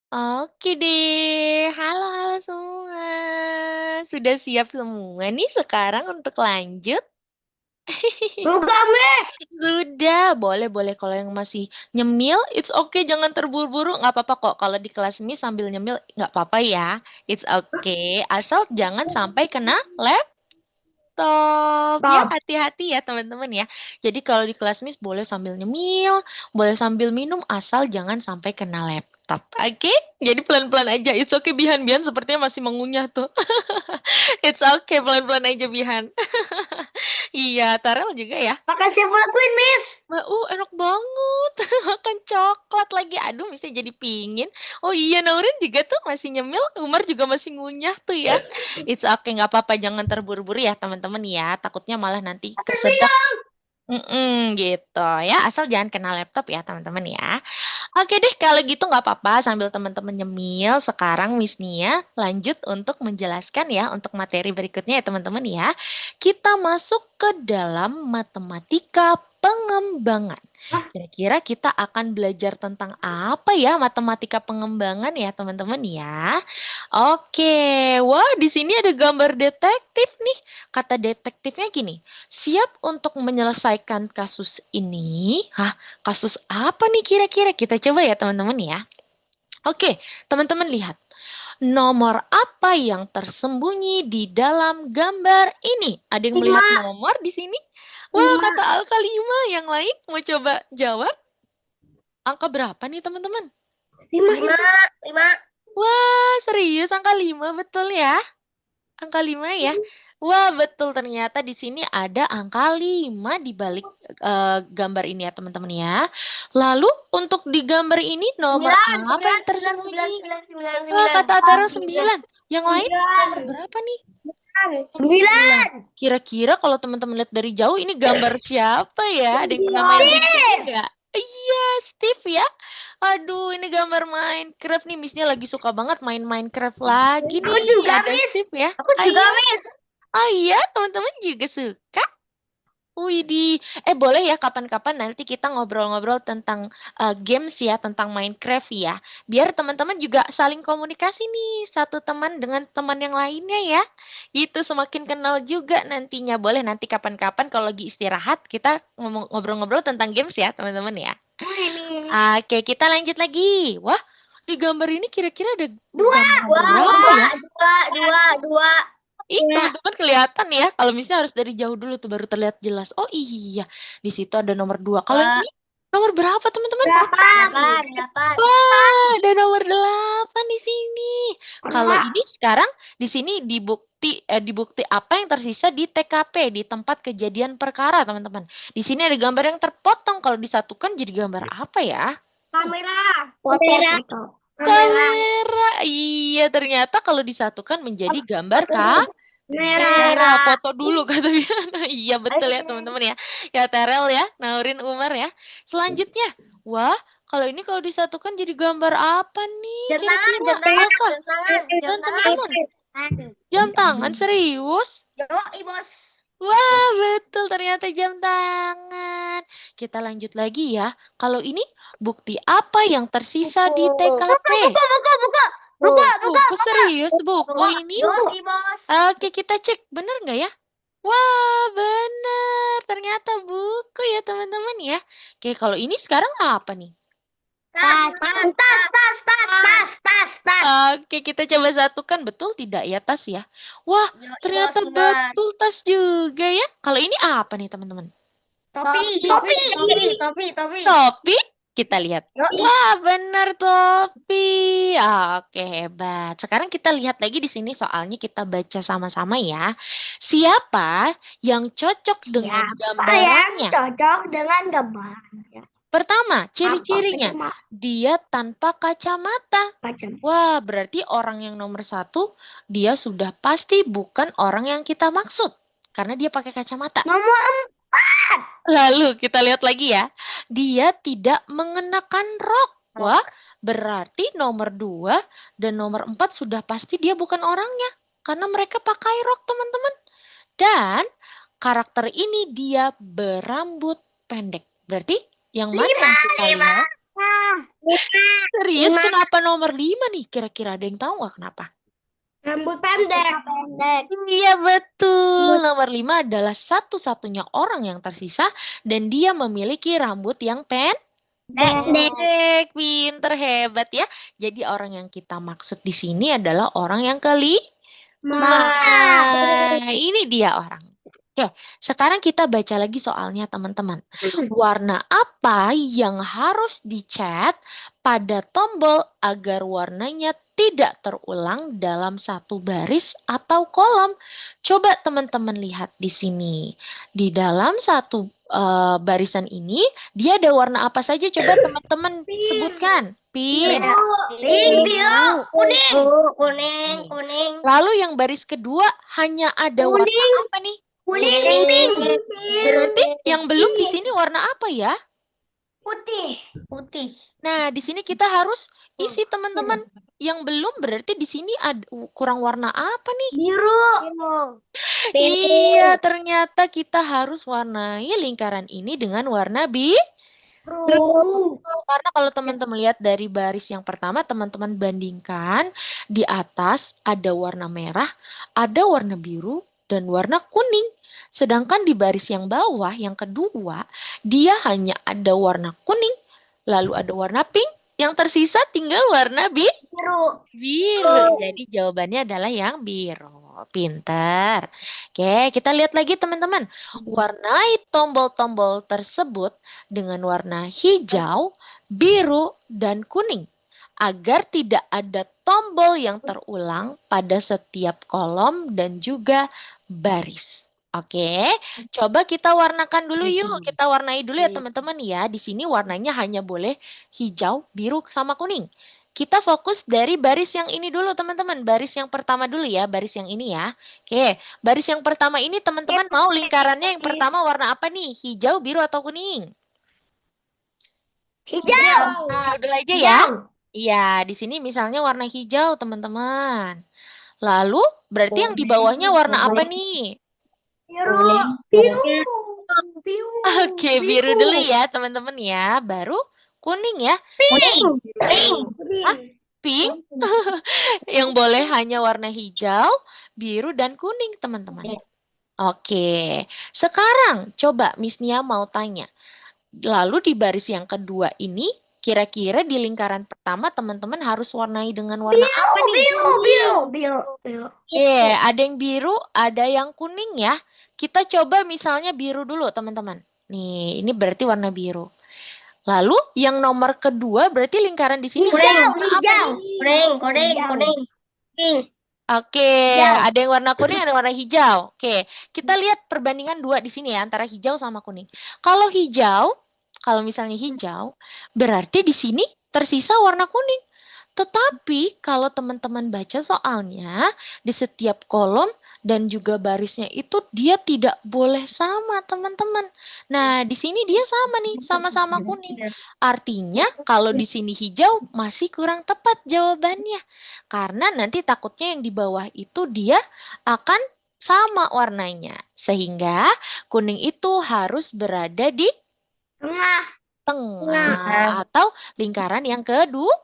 Oke deh, halo semua. Sudah siap semua nih sekarang untuk lanjut? Enggak, Miss. Sudah, boleh-boleh kalau yang masih nyemil, it's okay, jangan terburu-buru, nggak apa-apa kok. Kalau di kelas ini sambil nyemil, nggak apa-apa ya, it's okay. Asal jangan sampai kena laptop. Ya, Stop. hati-hati ya teman-teman ya. Jadi kalau di kelas Miss boleh sambil nyemil, boleh sambil minum, asal jangan sampai kena laptop. Oke? Jadi pelan-pelan aja. It's okay, Bihan-Bihan sepertinya masih mengunyah tuh. It's okay, pelan-pelan aja, Bihan. Iya, Tarel juga ya. Makan siapa lakuin, Miss? Wah, enak banget. Makan coklat lagi. Aduh, mesti jadi pingin. Oh iya, Naurin juga tuh masih nyemil. Umar juga masih ngunyah tuh ya. It's okay, nggak apa-apa. Jangan terburu-buru ya, teman-teman ya. Takutnya malah nanti kesedap. Gitu ya. Asal jangan kena laptop ya, teman-teman ya. Oke deh, kalau gitu nggak apa-apa sambil teman-teman nyemil. Sekarang Miss Nia lanjut untuk menjelaskan ya untuk materi berikutnya ya teman-teman ya. Kita masuk ke dalam matematika pengembangan. Kira-kira kita akan belajar tentang apa ya matematika pengembangan ya teman-teman ya. Oke, wah di sini ada gambar detektif nih. Kata detektifnya gini, siap untuk menyelesaikan kasus ini? Hah, kasus apa nih kira-kira? Kita coba ya teman-teman ya. Oke, teman-teman lihat. Nomor apa yang tersembunyi di dalam gambar ini? Ada yang melihat nomor di sini? Wah, kata angka 5. Yang lain mau coba jawab? Angka berapa nih teman-teman? 5. Wah, serius angka 5 betul ya? Angka 5 ya? Wah, betul ternyata di sini ada angka 5 di balik gambar ini ya, teman-teman ya. Lalu untuk di gambar ini nomor apa yang tersembunyi? Wah, kata Tara 9. Yang lain nomor berapa nih? 9. Kira-kira kalau teman-teman lihat dari jauh ini gambar siapa ya? Ada yang pernah main game ini nggak? Iya, Steve ya. Aduh, ini gambar Minecraft nih. Missnya lagi suka banget main Minecraft lagi nih. Aku juga, Ada Miss. Steve ya. Aku juga, Miss. Oh iya, teman-teman juga suka. Widih, boleh ya kapan-kapan nanti kita ngobrol-ngobrol tentang games ya, tentang Minecraft ya. Biar teman-teman juga saling komunikasi nih, satu teman dengan teman yang lainnya ya. Itu semakin kenal juga nantinya. Boleh nanti kapan-kapan kalau lagi istirahat kita ngobrol-ngobrol tentang games ya, teman-teman ya. Oke, kita lanjut lagi. Wah, di gambar ini kira-kira ada gambar berapa ya? Dua. Ih, teman-teman kelihatan ya. Kalau misalnya harus dari jauh dulu tuh baru terlihat jelas. Oh iya, di situ ada nomor 2. Kalau yang ini nomor berapa teman-teman? 8. Wah, ada nomor 8 di sini. Kalau ini sekarang di sini di bukti apa yang tersisa di TKP, di tempat kejadian perkara, teman-teman. Di sini ada gambar yang terpotong. Kalau disatukan jadi gambar apa ya? Foto. Kamera. Iya, ternyata kalau disatukan menjadi gambar merah. Foto dulu kata Biana. Iya betul ya teman-teman ya. Ya Terel ya, Naurin, Umar ya. Selanjutnya, wah kalau ini kalau disatukan jadi gambar apa nih? Kira-kira apa? Dan teman-teman, jam tangan serius? Bos. Wah betul ternyata jam tangan. Kita lanjut lagi ya. Kalau ini bukti apa yang tersisa di TKP? Buku serius buku ini? Bos. Oke, kita cek. Bener nggak ya? Wah, bener. Ternyata buku ya, teman-teman ya. Oke, kalau ini sekarang apa nih? Tas. Oke, kita coba satukan. Betul tidak ya tas ya? Wah, ternyata betul tas juga ya. Kalau ini apa nih, teman-teman? Topi. Topi? Kita lihat. Wah, benar topi. Oke, hebat. Sekarang kita lihat lagi di sini soalnya kita baca sama-sama ya. Siapa yang cocok dengan gambarannya? Cocok dengan gambarnya. Pertama, ciri-cirinya. Dia tanpa kacamata. Wah, berarti orang yang nomor 1, dia sudah pasti bukan orang yang kita maksud. Karena dia pakai kacamata. Nomor 4. Lalu kita lihat lagi ya. Dia tidak mengenakan rok. Wah, berarti nomor 2 dan nomor 4 sudah pasti dia bukan orangnya. Karena mereka pakai rok, teman-teman. Dan karakter ini dia berambut pendek. Berarti yang mana yang kita lihat? Serius, kenapa nomor 5 nih? Kira-kira ada yang tahu nggak kenapa? Rambut pendek. Iya betul, nomor 5 adalah satu-satunya orang yang tersisa dan dia memiliki rambut yang pendek. Pinter, hebat ya. Jadi orang yang kita maksud di sini adalah orang yang Nah, ini dia orang. Oke, sekarang kita baca lagi soalnya teman-teman. Warna apa yang harus dicat pada tombol agar warnanya tidak terulang dalam satu baris atau kolom? Coba teman-teman lihat di sini. Di dalam satu barisan ini, dia ada warna apa saja? Coba teman-teman sebutkan. Pink, biru, Kuning. Lalu yang baris kedua hanya ada warna apa nih? Kuning. Berarti yang belum di sini warna apa ya? Putih. Nah, di sini kita harus isi teman-teman. Yang belum berarti di sini ada kurang warna apa nih? Biru. Iya, ternyata kita harus warnai lingkaran ini dengan warna karena kalau teman-teman lihat dari baris yang pertama, teman-teman bandingkan di atas ada warna merah, ada warna biru, dan warna kuning. Sedangkan di baris yang bawah, yang kedua, dia hanya ada warna kuning, lalu ada warna pink, yang tersisa tinggal warna Biru. biru. Jadi jawabannya adalah yang biru. Pinter. Oke, kita lihat lagi teman-teman. Warnai tombol-tombol tersebut dengan warna hijau, biru, dan kuning. Agar tidak ada tombol yang terulang pada setiap kolom dan juga baris. Oke, coba kita warnakan dulu yuk. Kita warnai dulu ya teman-teman ya. Di sini warnanya hanya boleh hijau, biru, sama kuning. Kita fokus dari baris yang ini dulu teman-teman. Baris yang pertama dulu ya, baris yang ini ya. Oke, baris yang pertama ini teman-teman mau lingkarannya yang pertama warna apa nih? Hijau, biru, atau kuning? Hijau. Nah, udah aja ya. Iya, di sini misalnya warna hijau teman-teman. Lalu berarti yang di bawahnya warna apa nih? Biru. Oke, biru dulu ya teman-teman ya. Baru kuning ya. Pink yang boleh hanya warna hijau, biru, dan kuning teman-teman. Oke, sekarang coba Miss Nia mau tanya. Lalu di baris yang kedua ini, kira-kira di lingkaran pertama teman-teman harus warnai dengan warna apa nih? Biru. Oke, ada yang biru, ada yang kuning ya. Kita coba misalnya biru dulu teman-teman. Nih, ini berarti warna biru. Lalu yang nomor kedua berarti lingkaran di sini ada warna apa nih? Kuning. Oke, Hijau. ada yang warna kuning, ada yang warna hijau. Oke, kita lihat perbandingan dua di sini ya antara hijau sama kuning. Kalau hijau, kalau misalnya hijau, berarti di sini tersisa warna kuning. Tetapi kalau teman-teman baca soalnya, di setiap kolom dan juga barisnya itu dia tidak boleh sama, teman-teman. Nah, di sini dia sama nih, sama-sama kuning. Artinya kalau di sini hijau masih kurang tepat jawabannya. Karena nanti takutnya yang di bawah itu dia akan sama warnanya. Sehingga kuning itu harus berada di tengah atau lingkaran yang kedua.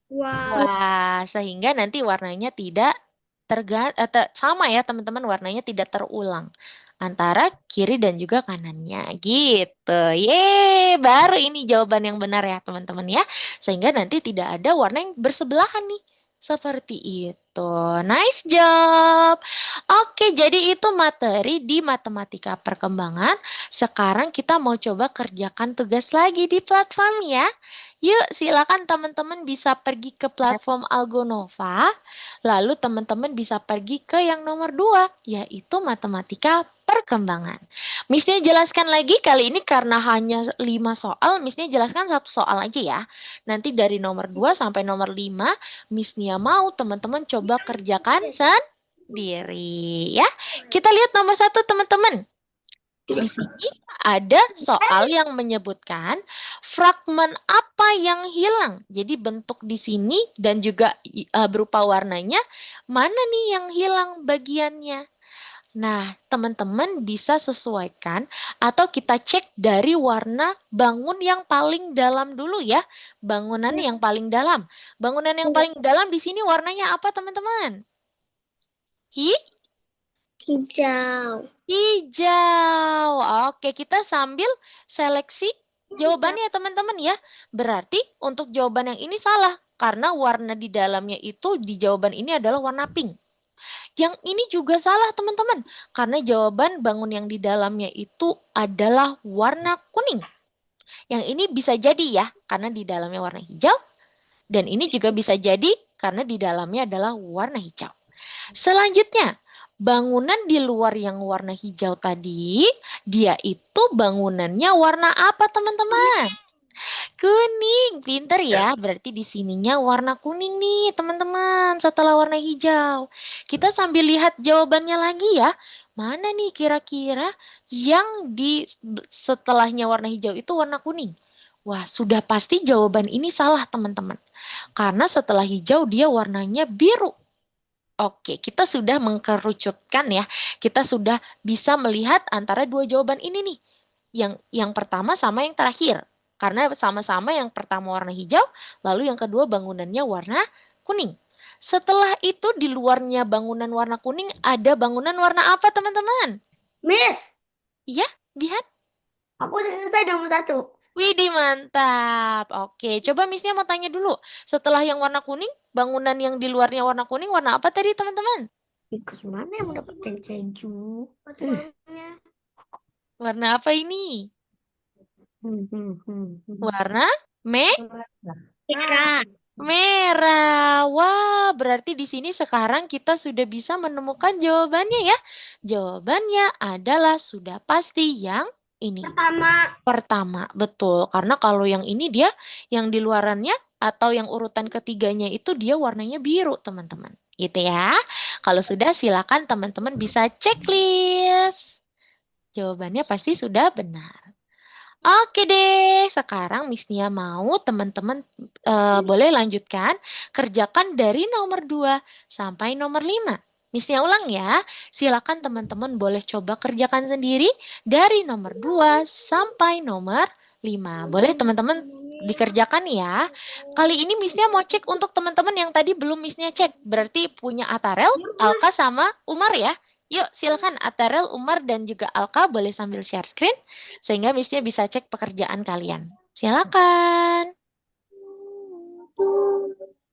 Wah, sehingga nanti warnanya tidak sama ya teman-teman, warnanya tidak terulang antara kiri dan juga kanannya gitu. Baru ini jawaban yang benar ya teman-teman ya. Sehingga nanti tidak ada warna yang bersebelahan nih. Seperti itu. Nice job. Oke, jadi itu materi di matematika perkembangan. Sekarang kita mau coba kerjakan tugas lagi di platform ya. Yuk, silakan teman-teman bisa pergi ke platform Algonova. Lalu teman-teman bisa pergi ke yang nomor 2, yaitu matematika perkembangan. Miss-nya jelaskan lagi kali ini karena hanya 5 soal, Miss-nya jelaskan 1 soal aja ya. Nanti dari nomor 2 sampai nomor 5, Miss-nya mau teman-teman coba kerjakan sendiri ya. Kita lihat nomor 1 teman-teman. Di sini ada soal yang menyebutkan fragmen apa yang hilang. Jadi bentuk di sini dan juga berupa warnanya, mana nih yang hilang bagiannya. Nah, teman-teman bisa sesuaikan atau kita cek dari warna bangun yang paling dalam dulu ya. Bangunan yang paling dalam. Bangunan yang paling dalam di sini warnanya apa, teman-teman? Hijau. Hijau. Oke, kita sambil seleksi jawabannya ya, teman-teman ya. Berarti untuk jawaban yang ini salah. Karena warna di dalamnya itu di jawaban ini adalah warna pink. Yang ini juga salah, teman-teman. Karena jawaban bangun yang di dalamnya itu adalah warna kuning. Yang ini bisa jadi ya, karena di dalamnya warna hijau. Dan ini juga bisa jadi karena di dalamnya adalah warna hijau. Selanjutnya, bangunan di luar yang warna hijau tadi, dia itu bangunannya warna apa, teman-teman? Kuning, pinter ya. Berarti di sininya warna kuning nih, teman-teman. Setelah warna hijau. Kita sambil lihat jawabannya lagi ya. Mana nih kira-kira yang di setelahnya warna hijau itu warna kuning? Wah, sudah pasti jawaban ini salah, teman-teman. Karena setelah hijau dia warnanya biru. Oke, kita sudah mengkerucutkan ya. Kita sudah bisa melihat antara dua jawaban ini nih. Yang pertama sama yang terakhir. Karena sama-sama yang pertama warna hijau, lalu yang kedua bangunannya warna kuning. Setelah itu di luarnya bangunan warna kuning ada bangunan warna apa, teman-teman? Miss, Iya, Bihan? aku selesai nomor 1. Widih, mantap. Oke, coba Missnya mau tanya dulu. Setelah yang warna kuning, bangunan yang di luarnya warna kuning warna apa tadi, teman-teman? Tikus mana yang mendapatkan keju? Soalnya Warna apa ini? Warna Merah. merah. Wah, berarti di sini sekarang kita sudah bisa menemukan jawabannya ya. Jawabannya adalah sudah pasti yang ini. Pertama, betul. Karena kalau yang ini dia yang di luarannya atau yang urutan ketiganya itu dia warnanya biru, teman-teman. Gitu ya. Kalau sudah silakan teman-teman bisa checklist. Jawabannya pasti sudah benar. Oke deh, sekarang Miss Nia mau teman-teman boleh lanjutkan kerjakan dari nomor 2 sampai nomor 5. Miss Nia ulang ya, silakan teman-teman boleh coba kerjakan sendiri dari nomor 2 sampai nomor 5. Boleh teman-teman dikerjakan ya. Kali ini Miss Nia mau cek untuk teman-teman yang tadi belum Miss Nia cek. Berarti punya Atarel, Alka sama Umar ya. Yuk silakan Atarel, Umar, dan juga Alka boleh sambil share screen sehingga Missnya bisa cek pekerjaan kalian. Silakan.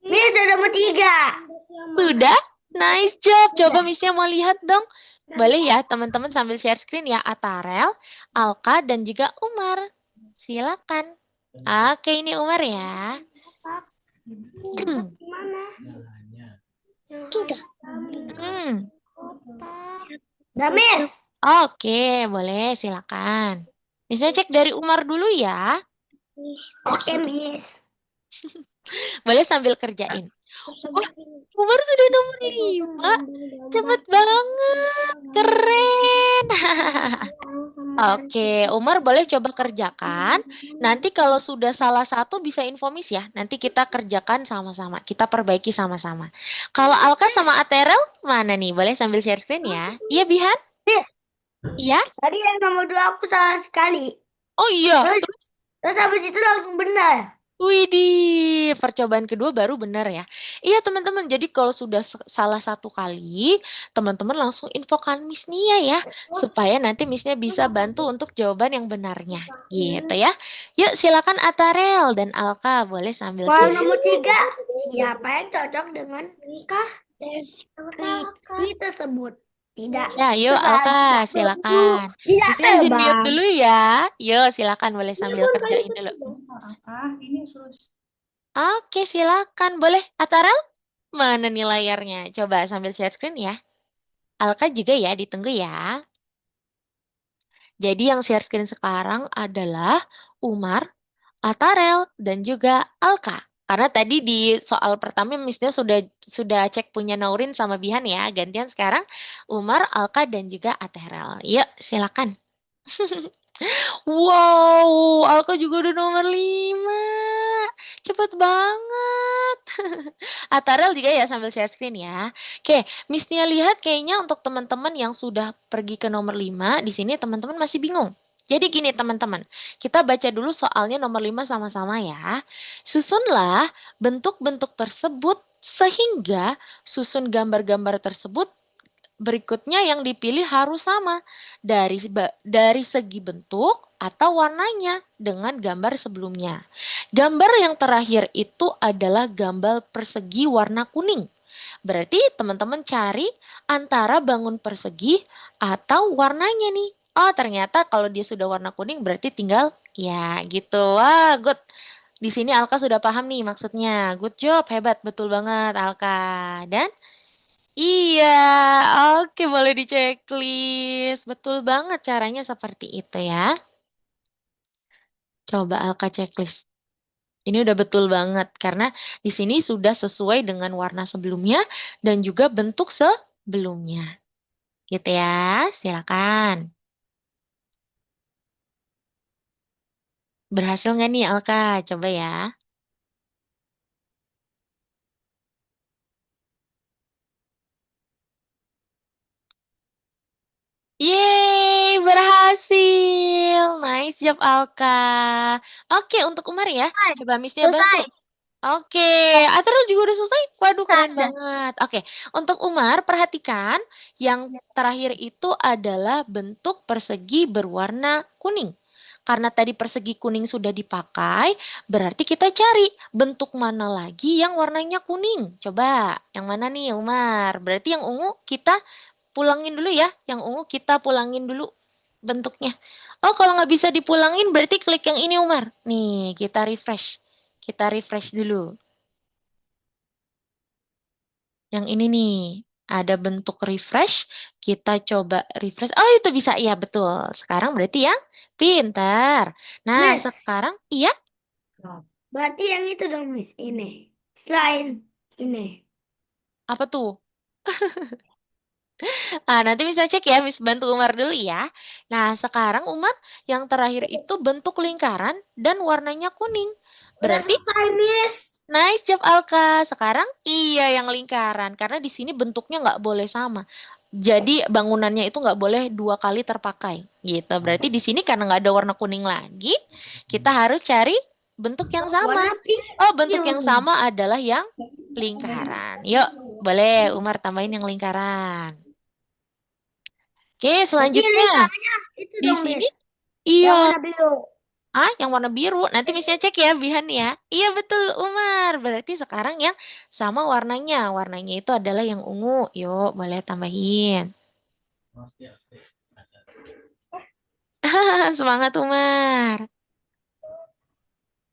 Miss, ada nomor 3. Sudah? Nice job. Coba Missnya mau lihat dong. Boleh ya teman-teman sambil share screen ya. Atarel, Alka, dan juga Umar. Silakan. Oke, ini Umar ya. gimana? Sudah. Hmm. Udah, Miss. Oke, boleh silakan. Missnya cek dari Umar dulu ya. Oke, Miss. Boleh sambil kerjain. Umar sudah nomor 5. Cepet banget. Keren. Oke, Umar boleh coba kerjakan. Nanti kalau sudah salah satu bisa info Miss ya. Nanti kita kerjakan sama-sama. Kita perbaiki sama-sama. Kalau Alka sama Aterel mana nih? Boleh sambil share screen ya. Iya, Bihan? Miss, Iya? tadi yang nomor 2 aku salah sekali. Oh iya. Terus habis itu langsung benar. Widih, percobaan kedua baru benar ya. Iya teman-teman, jadi kalau sudah salah satu kali, teman-teman langsung infokan Miss Nia ya. Supaya nanti Miss Nia bisa bantu untuk jawaban yang benarnya. Gitu ya. Yuk silakan Atarel dan Alka boleh sambil Kalau share. nomor 3, siapa yang cocok dengan Nikah? deskripsi tersebut? Tidak. Ya, yuk Alka, silakan. Tidak Miss Nia izin mute terbang. dulu ya. Yuk silakan boleh sambil kerjain dulu. Ini suruh Oke, silakan. Boleh Atarel? Mana nih layarnya? Coba sambil share screen ya. Alka juga ya, ditunggu ya. Jadi yang share screen sekarang adalah Umar, Atarel, dan juga Alka. Karena tadi di soal pertama Miss Nia sudah cek punya Naurin sama Bihan ya. Gantian sekarang Umar, Alka, dan juga Atarel. Yuk, silakan. Wow, Alka juga udah nomor 5. Cepet banget. Atarel juga ya sambil share screen ya. Oke, Miss Nia lihat kayaknya untuk teman-teman yang sudah pergi ke nomor 5, di sini teman-teman masih bingung. Jadi gini teman-teman, kita baca dulu soalnya nomor 5 sama-sama ya. Susunlah bentuk-bentuk tersebut sehingga susun gambar-gambar tersebut berikutnya yang dipilih harus sama dari segi bentuk atau warnanya dengan gambar sebelumnya. Gambar yang terakhir itu adalah gambar persegi warna kuning. Berarti teman-teman cari antara bangun persegi atau warnanya nih. Oh, ternyata kalau dia sudah warna kuning berarti tinggal ya gitu. Wah, good. Di sini Alka sudah paham nih maksudnya. Good job, hebat, betul banget Alka. Dan iya, oke boleh di checklist. Betul banget caranya seperti itu ya. Coba Alka checklist. Ini udah betul banget karena di sini sudah sesuai dengan warna sebelumnya dan juga bentuk sebelumnya. Gitu ya, silakan. Berhasil nggak nih Alka? Coba ya. Yeay, berhasil. Nice job Alka. Oke, untuk Umar ya. Coba Miss-nya bantu. Selesai. Oke, Atero juga udah selesai. Waduh, keren Udah. banget. Oke, untuk Umar, perhatikan yang terakhir itu adalah bentuk persegi berwarna kuning. Karena tadi persegi kuning sudah dipakai, berarti kita cari bentuk mana lagi yang warnanya kuning. Coba, yang mana nih Umar? Berarti yang ungu kita pulangin dulu ya. Yang ungu kita pulangin dulu bentuknya. Oh, kalau nggak bisa dipulangin berarti klik yang ini Umar. Nih, kita refresh. Kita refresh dulu. Yang ini nih, ada bentuk refresh. Kita coba refresh. Oh, itu bisa. Iya, betul. Sekarang berarti yang pintar. Nah, Miss, sekarang iya. berarti yang itu dong, Miss. Ini. Selain ini. Apa tuh? Ah, nanti bisa cek ya, Miss bantu Umar dulu ya. Nah, sekarang Umar yang terakhir itu bentuk lingkaran dan warnanya kuning. Udah Berarti selesai, Miss. nice job Alka. Sekarang iya yang lingkaran karena di sini bentuknya nggak boleh sama. Jadi bangunannya itu nggak boleh dua kali terpakai gitu. Berarti di sini karena nggak ada warna kuning lagi, kita harus cari bentuk yang sama. Warna pink. Oh, bentuk yang sama adalah yang lingkaran. Yuk, boleh Umar tambahin yang lingkaran. Oke, Berarti selanjutnya lingkarannya itu di dong, sini Miss. iya. Yang warna biru. Ah, yang warna biru. Nanti Miss-nya cek ya, Bihan ya. Iya betul, Umar. Berarti sekarang yang sama warnanya. Warnanya itu adalah yang ungu. Yuk, boleh tambahin. Semangat, Umar.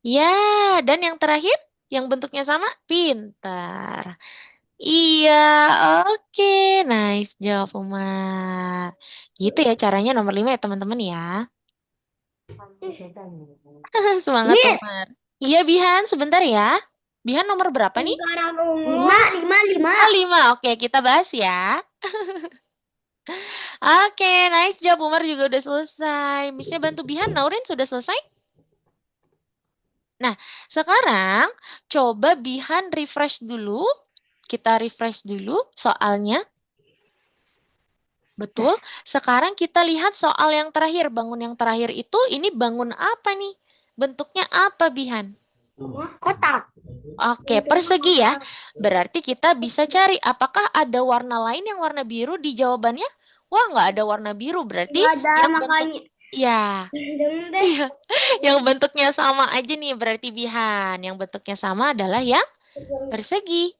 Ya, dan yang terakhir, yang bentuknya sama, pintar. Iya, oke. Nice job, Umar. Gitu ya caranya nomor 5 ya, teman-teman ya. Semangat, Miss, Umar. Iya, Bihan. Sebentar ya. Bihan nomor berapa nih? Lingkaran ungu. 5. Oh, 5. Oke, kita bahas ya. Oke, nice job. Umar juga udah selesai. Missnya bantu Bihan. Naurin sudah selesai? Nah, sekarang coba Bihan refresh dulu. Kita refresh dulu soalnya. Betul. Sekarang kita lihat soal yang terakhir. Bangun yang terakhir itu, ini bangun apa nih? Bentuknya apa, Bihan? Kotak. Oke, persegi ya. Berarti kita bisa cari apakah ada warna lain yang warna biru di jawabannya? Wah, nggak ada warna biru. Berarti Nggak ada, yang bentuk makanya. ya, Jangan deh. iya. Yang bentuknya sama aja nih berarti Bihan. Yang bentuknya sama adalah yang persegi.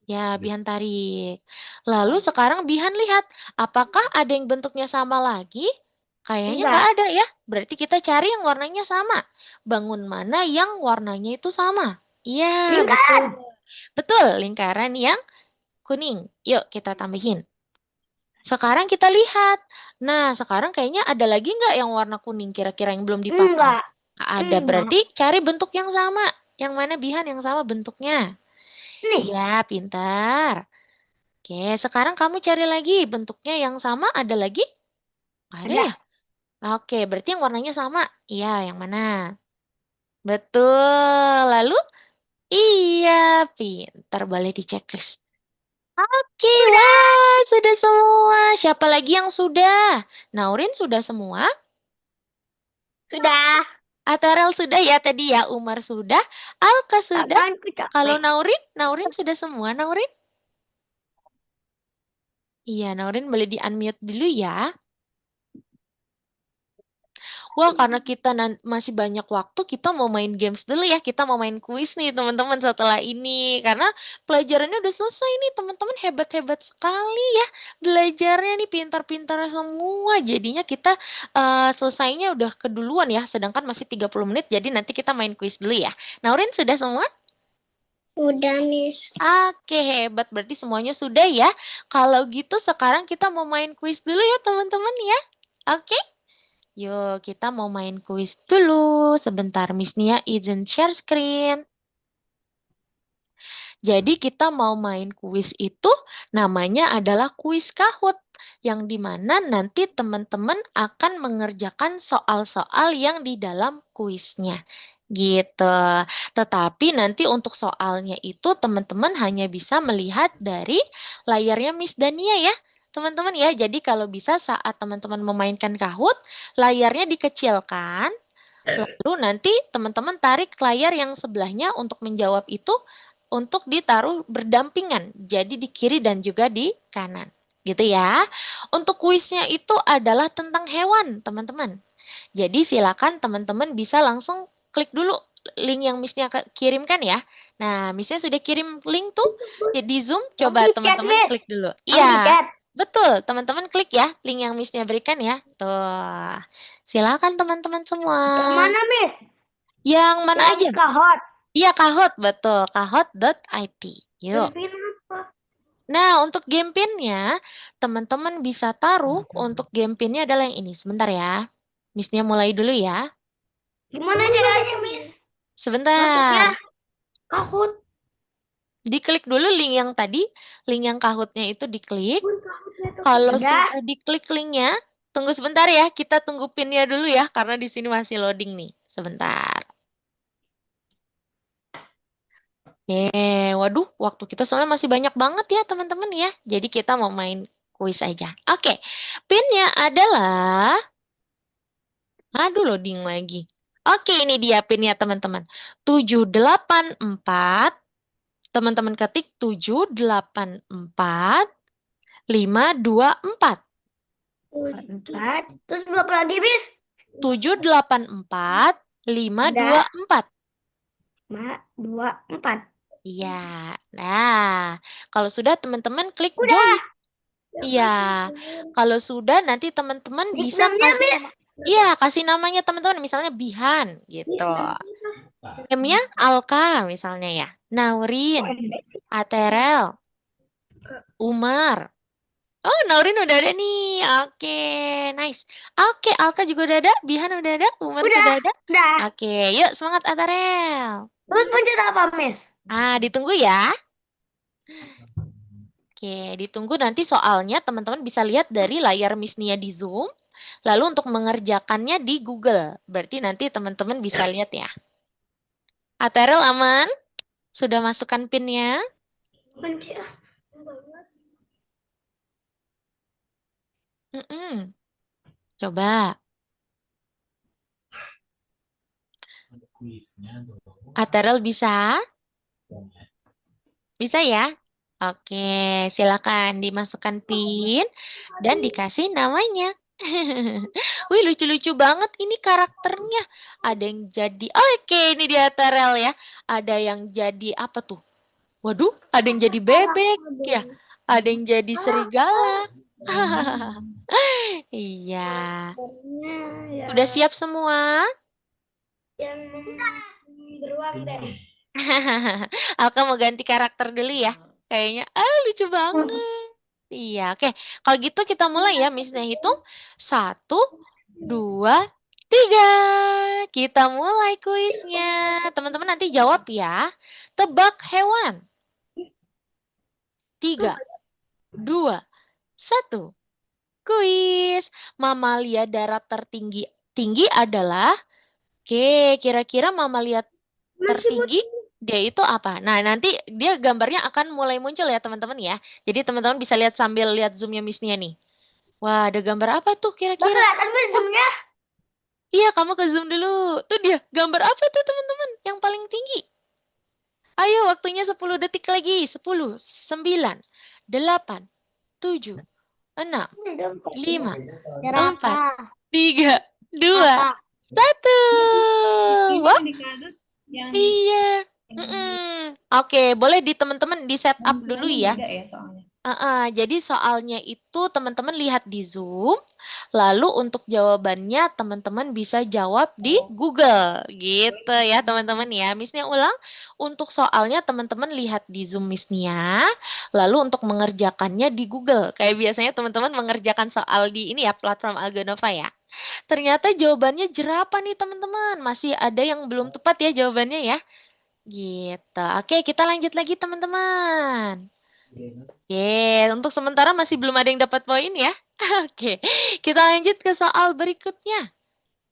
Ya, Bihan tarik. Lalu sekarang Bihan lihat, apakah ada yang bentuknya sama lagi? Kayaknya nggak Enggak. ada ya. Berarti kita cari yang warnanya sama. Bangun mana yang warnanya itu sama? Iya, betul. Lingkaran. Betul, lingkaran yang kuning. Yuk kita tambahin. Sekarang kita lihat. Nah, sekarang kayaknya ada lagi nggak yang warna kuning kira-kira yang belum dipakai? Enggak. Nggak ada. Berarti cari bentuk yang sama. Yang mana Bihan yang sama bentuknya? Nih. Ya, pintar. Oke, sekarang kamu cari lagi bentuknya yang sama ada lagi? Nggak ada Ada. ya? Oke, berarti yang warnanya sama. Iya, yang mana? Betul. Lalu Iya, pintar. Boleh diceklis. Oke, wah, sudah semua. Siapa lagi yang sudah? Naurin sudah semua? Sudah. Atarel sudah ya tadi ya. Umar sudah. Alka sudah. Tanganku Kalau capek. Naurin sudah semua. Naurin? Iya, Naurin boleh di-unmute dulu ya. Wah, karena kita masih banyak waktu, kita mau main games dulu ya. Kita mau main kuis nih, teman-teman, setelah ini. Karena pelajarannya udah selesai nih, teman-teman. Hebat-hebat sekali ya. Belajarnya nih pintar-pintar semua. Jadinya kita selesainya udah keduluan ya. Sedangkan masih 30 menit, jadi nanti kita main kuis dulu ya. Naurin sudah semua? Udah, Miss. Oke, hebat. Berarti semuanya sudah ya. Kalau gitu sekarang kita mau main kuis dulu ya, teman-teman ya. Oke? Yuk, kita mau main kuis dulu. Sebentar, Miss Nia izin share screen. Jadi kita mau main kuis itu namanya adalah kuis Kahoot. Yang dimana nanti teman-teman akan mengerjakan soal-soal yang di dalam kuisnya. Gitu. Tetapi nanti untuk soalnya itu teman-teman hanya bisa melihat dari layarnya Miss Dania ya. Teman-teman ya, jadi kalau bisa saat teman-teman memainkan Kahoot, layarnya dikecilkan, lalu nanti teman-teman tarik layar yang sebelahnya untuk menjawab itu untuk ditaruh berdampingan. Jadi di kiri dan juga di kanan. Gitu ya. Untuk kuisnya itu adalah tentang hewan, teman-teman. Jadi silakan teman-teman bisa langsung klik dulu link yang Missnya kirimkan ya. Nah, Missnya sudah kirim link tuh ya, di Zoom. Coba Di chat, teman-teman Miss. klik dulu. Di Iya, chat. betul. Teman-teman klik ya link yang Missnya berikan ya. Tuh. Silakan teman-teman semua. Yang mana, Miss? Yang mana Yang aja? Kahoot. Iya, Kahoot, betul. Kahoot.it. Yuk. Pimpin apa? Nah, untuk game pinnya, teman-teman bisa taruh untuk game pinnya adalah yang ini. Sebentar ya. Missnya mulai dulu ya. Gimana caranya, Miss? Sebentar. Masuknya? Kahoot. Diklik dulu link yang tadi. Link yang Kahootnya itu diklik. Kahootnya tuh. Kalau Udah. sudah diklik linknya, tunggu sebentar ya. Kita tunggu pinnya dulu ya. Karena di sini masih loading nih. Sebentar. Waduh, waktu kita soalnya masih banyak banget ya teman-teman ya. Jadi kita mau main kuis aja. Oke, pinnya adalah, aduh loading lagi. Oke, ini dia pinnya teman-teman. 784, teman-teman ketik 784 524. 4. Terus berapa lagi, Miss? 784 524. 2, 4. Iya. Nah, kalau sudah teman-teman klik Udah. join. Iya. Kalau sudah nanti teman-teman bisa Nickname-nya, kasih Miss. iya, kasih namanya teman-teman misalnya Bihan gitu. Namanya Alka misalnya ya. Naurin, Aterel, Umar. Oh, Naurin udah ada nih. Oke, nice. Oke, Alka juga udah ada, Bihan udah ada, Umar Udah. sudah ada. Udah. Oke, yuk semangat Aterel. Terus pencet apa, Miss? Ditunggu ya. Oke, ditunggu nanti soalnya teman-teman bisa lihat dari layar Miss Nia di Zoom. Lalu untuk mengerjakannya di Google. Berarti nanti teman-teman bisa lihat ya. Aterel aman? Sudah masukkan pinnya? Kunci. Mm-mm. Coba. Aterel bisa? Bisa ya? Oke, silakan dimasukkan pin dan dikasih namanya. Wih, lucu-lucu banget ini karakternya. Ada yang jadi, oke, ini dia Terel ya. Ada yang jadi apa tuh? Waduh, ada yang jadi bebek ya. Ada yang jadi serigala. Iya. Ya, Udah siap semua? yang beruang deh. Alka mau ganti karakter dulu ya. Kayaknya, lucu banget. Iya, oke. Kalau gitu kita mulai ya, Missnya hitung. 1, 2, 3. Kita mulai kuisnya. Teman-teman nanti jawab ya. Tebak hewan. 3, 2, 1. Kuis. Mamalia darat tertinggi adalah, oke, kira-kira mamalia Masih tertinggi Dia itu apa? Nah, nanti dia gambarnya akan mulai muncul ya, teman-teman ya. Jadi teman-teman bisa lihat sambil lihat zoomnya Miss Nia nih. Wah, ada gambar apa tuh Gak kira-kira? kelihatan Miss zoomnya. Iya, kamu ke zoom dulu. Tuh dia, gambar apa tuh teman-teman? Yang paling tinggi. Ayo, waktunya 10 detik lagi. 10, 9, 8, 7, 6, 5, 4, Jerapah. 3, 2, Apa? 1. Ini Wah, yang di kasut, yang iya. di Oke, boleh di teman-teman di setup dulu munculannya ya. beda ya soalnya. Jadi soalnya itu teman-teman lihat di Zoom, lalu untuk jawabannya teman-teman bisa jawab di Oh, Google, gitu ya teman-teman ya. Miss Nia ulang, untuk soalnya teman-teman lihat di Zoom Miss Nia, lalu untuk mengerjakannya di Google. Kayak biasanya teman-teman mengerjakan soal di ini ya, platform Alganova ya. Ternyata jawabannya jerapah nih teman-teman, masih ada yang belum tepat ya jawabannya ya. Gitu. Oke, kita lanjut lagi teman-teman. Oke, untuk sementara masih belum ada yang dapat poin ya. Oke, kita lanjut ke soal berikutnya.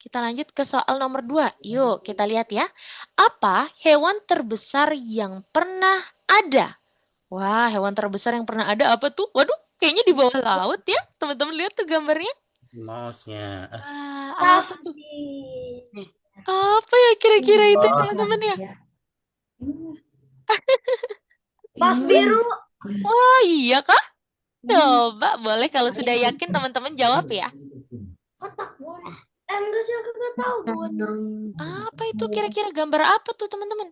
Kita lanjut ke soal nomor 2. Yuk, kita lihat ya. Apa hewan terbesar yang pernah ada? Wah, hewan terbesar yang pernah ada apa tuh? Waduh, kayaknya di bawah laut ya. Teman-teman lihat tuh gambarnya. Mouse-nya. Wah, apa tuh? Pasti. Apa ya kira-kira itu Oh, teman-teman ya? Pas biru. Wah, iya kah? Coba, boleh kalau sudah yakin teman-teman jawab ya. Kotak bola. Enggak sih, aku nggak tahu, Bun. Apa itu kira-kira gambar apa tuh teman-teman?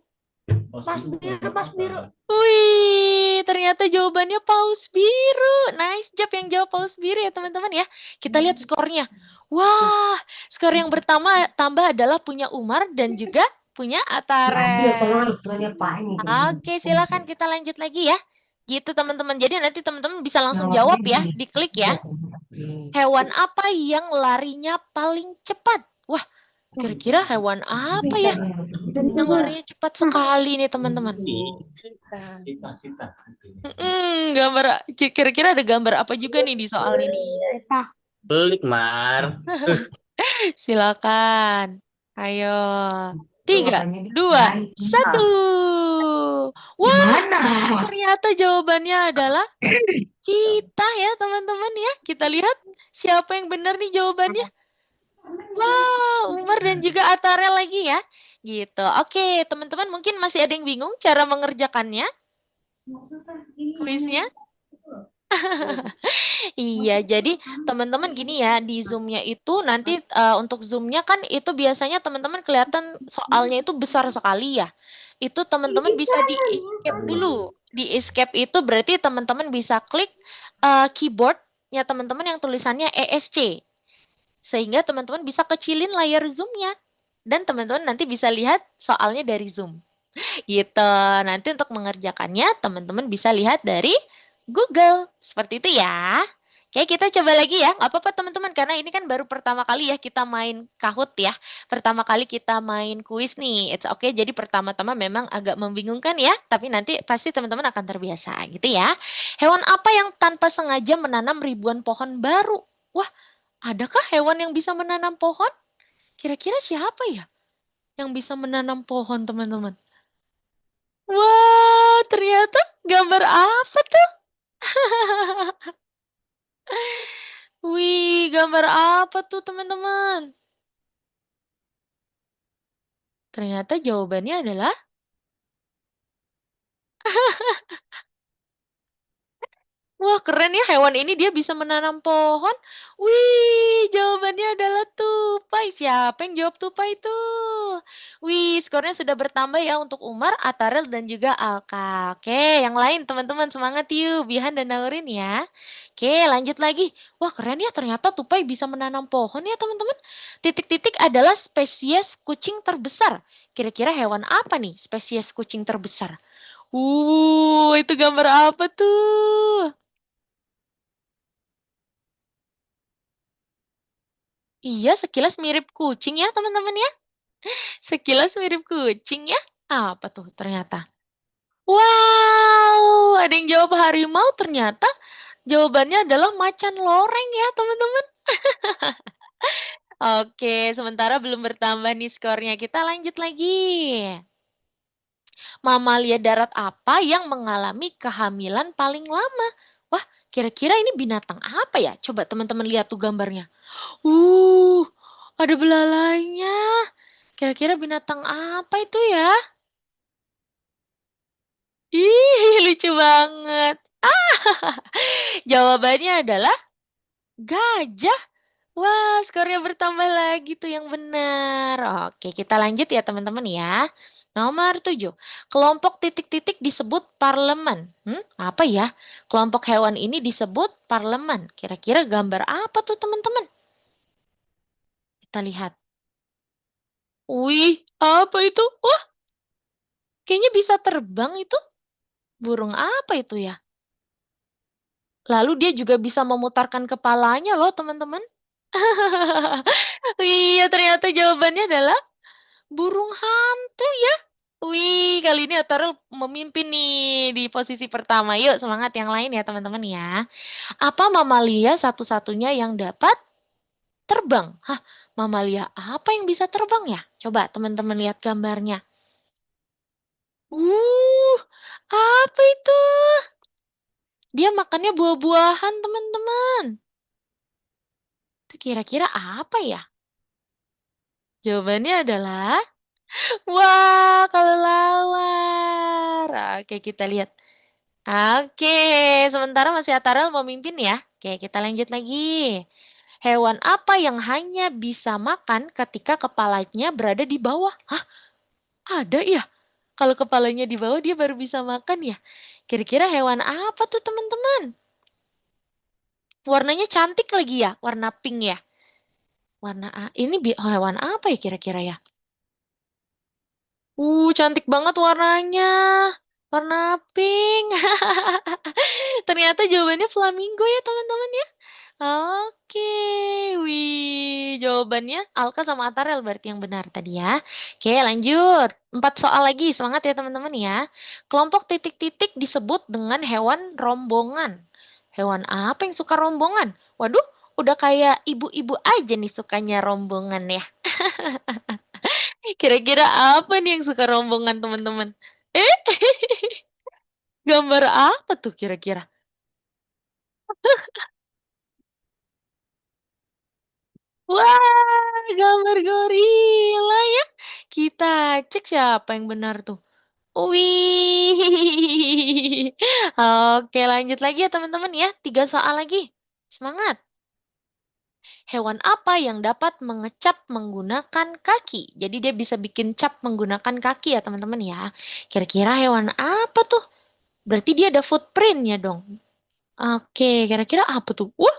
Pas biru, pas biru. Wih, ternyata jawabannya paus biru. Nice job yang jawab paus biru ya teman-teman ya. Kita lihat skornya. Wah, skor yang pertama tambah adalah punya Umar dan juga punya Dia tolong Atare. itu aja Pak ini. Oke, silakan kita lanjut lagi ya. Gitu teman-teman. Jadi nanti teman-teman bisa langsung Yang jawab ini ya, diklik ya. Hewan apa yang larinya paling cepat? Wah, kira-kira hewan apa ya yang larinya cepat sekali nih teman-teman? Gambar kira-kira ada gambar apa juga nih di soal ini? klik, Mar. Silakan. Ayo. 3, Makanya dia 2, naik. 1. Wah, Gimana? ternyata jawabannya adalah kita ya teman-teman ya. Kita lihat siapa yang benar nih jawabannya. Wow, Umar dan juga Atara lagi ya. Gitu. Oke, teman-teman mungkin masih ada yang bingung cara mengerjakannya, Susah ini kuisnya? yang Iya, jadi teman-teman gini ya, di Zoom-nya itu nanti untuk Zoom-nya kan itu biasanya teman-teman kelihatan soalnya itu besar sekali ya. Itu teman-teman bisa di escape dulu. Di escape itu berarti teman-teman bisa klik keyboardnya teman-teman yang tulisannya ESC. Sehingga teman-teman bisa kecilin layar Zoom-nya. Dan teman-teman nanti bisa lihat soalnya dari Zoom. Gitu. Nanti untuk mengerjakannya teman-teman bisa lihat dari Google. Seperti itu ya. Oke, kita coba lagi ya. Nggak apa-apa teman-teman, karena ini kan baru pertama kali ya kita main Kahoot ya. Pertama kali kita main kuis nih. It's okay, jadi pertama-tama memang agak membingungkan ya. Tapi nanti pasti teman-teman akan terbiasa gitu ya. Hewan apa yang tanpa sengaja menanam ribuan pohon baru? Wah, adakah hewan yang bisa menanam pohon? Kira-kira siapa ya yang bisa menanam pohon teman-teman? Wah, ternyata gambar apa tuh? Wih, gambar apa tuh teman-teman? Ternyata jawabannya adalah wah, keren ya hewan ini dia bisa menanam pohon. Wih, jawabannya adalah tupai. Siapa yang jawab tupai itu? Wih, skornya sudah bertambah ya untuk Umar, Atarel, dan juga Alka. Oke, yang lain teman-teman semangat yuk. Bihan dan Naurin ya. Oke, lanjut lagi. Wah, keren ya ternyata tupai bisa menanam pohon ya teman-teman. Titik-titik adalah spesies kucing terbesar. Kira-kira hewan apa nih spesies kucing terbesar? Itu gambar apa tuh? Iya, sekilas mirip kucing ya, teman-teman ya. Sekilas mirip kucing ya. Apa tuh ternyata? Wow, ada yang jawab harimau ternyata. Jawabannya adalah macan loreng ya, teman-teman. Oke, sementara belum bertambah nih skornya. Kita lanjut lagi. Mamalia darat apa yang mengalami kehamilan paling lama? Wah, kira-kira ini binatang apa ya? Coba teman-teman lihat tuh gambarnya. Ada belalainya. Kira-kira binatang apa itu ya? Ih, lucu banget. Jawabannya adalah gajah. Wah, skornya bertambah lagi tuh yang benar. Oke, kita lanjut ya teman-teman ya. Nomor 7. Kelompok titik-titik disebut parlemen. Apa ya? Kelompok hewan ini disebut parlemen. Kira-kira gambar apa tuh teman-teman? Kita lihat. Wih, apa itu? Wah, kayaknya bisa terbang itu. Burung apa itu ya? Lalu dia juga bisa memutarkan kepalanya loh teman-teman. Iya, ternyata jawabannya adalah burung hantu ya. Wih, kali ini Otarul memimpin nih di posisi pertama. Yuk, semangat yang lain ya teman-teman ya. Apa mamalia satu-satunya yang dapat terbang? Hah, mamalia apa yang bisa terbang ya? Coba teman-teman lihat gambarnya. Uh, apa itu? Dia makannya buah-buahan teman-teman. Itu kira-kira apa ya? Jawabannya adalah wah, kelelawar. Oke, kita lihat. Oke, sementara masih Atarel memimpin ya. Oke, kita lanjut lagi. Hewan apa yang hanya bisa makan ketika kepalanya berada di bawah? Hah, ada ya? Kalau kepalanya di bawah dia baru bisa makan ya? Kira-kira hewan apa tuh teman-teman? Warnanya cantik lagi ya, warna pink ya. Ini hewan apa ya kira-kira ya? Cantik banget warnanya. Warna pink. Ternyata jawabannya flamingo ya teman-teman ya. Oke, wih, jawabannya Alka sama Atarel berarti yang benar tadi ya. Oke, lanjut. 4 soal lagi, semangat ya teman-teman ya. Kelompok titik-titik disebut dengan hewan rombongan. Hewan apa yang suka rombongan? Waduh, udah kayak ibu-ibu aja nih sukanya rombongan ya. Kira-kira apa nih yang suka rombongan teman-teman? Eh, gambar apa tuh kira-kira? Wah, gambar gorila ya. Kita cek siapa yang benar tuh. Wih. Oke, lanjut lagi ya teman-teman ya. 3 soal lagi. Semangat. Hewan apa yang dapat mengecap menggunakan kaki? Jadi dia bisa bikin cap menggunakan kaki ya teman-teman ya. Kira-kira hewan apa tuh? Berarti dia ada footprintnya dong. Oke, kira-kira apa tuh? Wah,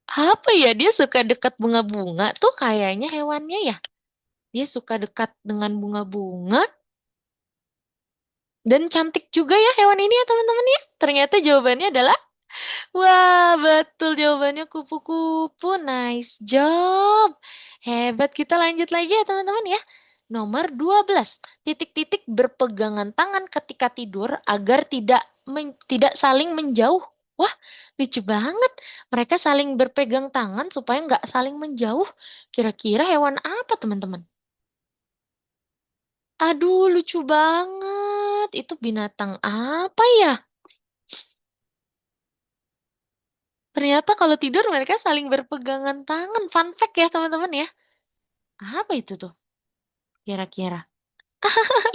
apa ya? Dia suka dekat bunga-bunga tuh kayaknya hewannya ya. Dia suka dekat dengan bunga-bunga. Dan cantik juga ya hewan ini ya teman-teman ya. Ternyata jawabannya adalah, wah betul jawabannya kupu-kupu. Nice job. Hebat, kita lanjut lagi ya teman-teman ya. Nomor 12. Titik-titik berpegangan tangan ketika tidur agar tidak saling menjauh. Wah, lucu banget. Mereka saling berpegang tangan supaya nggak saling menjauh. Kira-kira hewan apa teman-teman? Aduh, lucu banget. Itu binatang apa ya? Ternyata kalau tidur mereka saling berpegangan tangan. Fun fact ya teman-teman ya. Apa itu tuh? Kira-kira.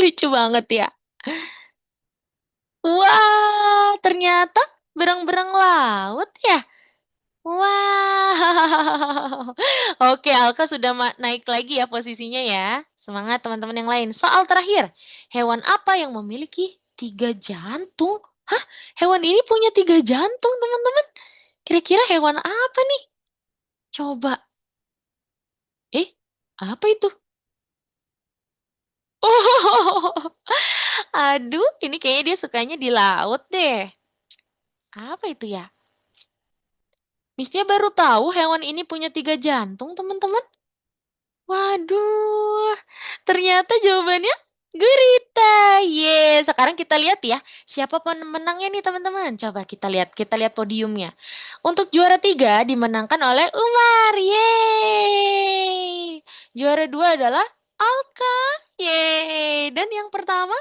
Lucu banget ya. Wah, ternyata berang-berang laut ya. Wow. Oke, Alka sudah naik lagi ya posisinya ya. Semangat teman-teman yang lain. Soal terakhir. Hewan apa yang memiliki 3 jantung? Hah? Hewan ini punya 3 jantung, teman-teman. Kira-kira hewan apa nih? Coba. Apa itu? Oh, aduh, ini kayaknya dia sukanya di laut deh. Apa itu ya? Misnya baru tahu hewan ini punya 3 jantung, teman-teman. Waduh, ternyata jawabannya gurita. Sekarang kita lihat ya, siapa pemenangnya nih teman-teman. Coba kita lihat podiumnya. Untuk juara 3 dimenangkan oleh Umar. Yeay. Juara 2 adalah Alka. Yeay. Dan yang pertama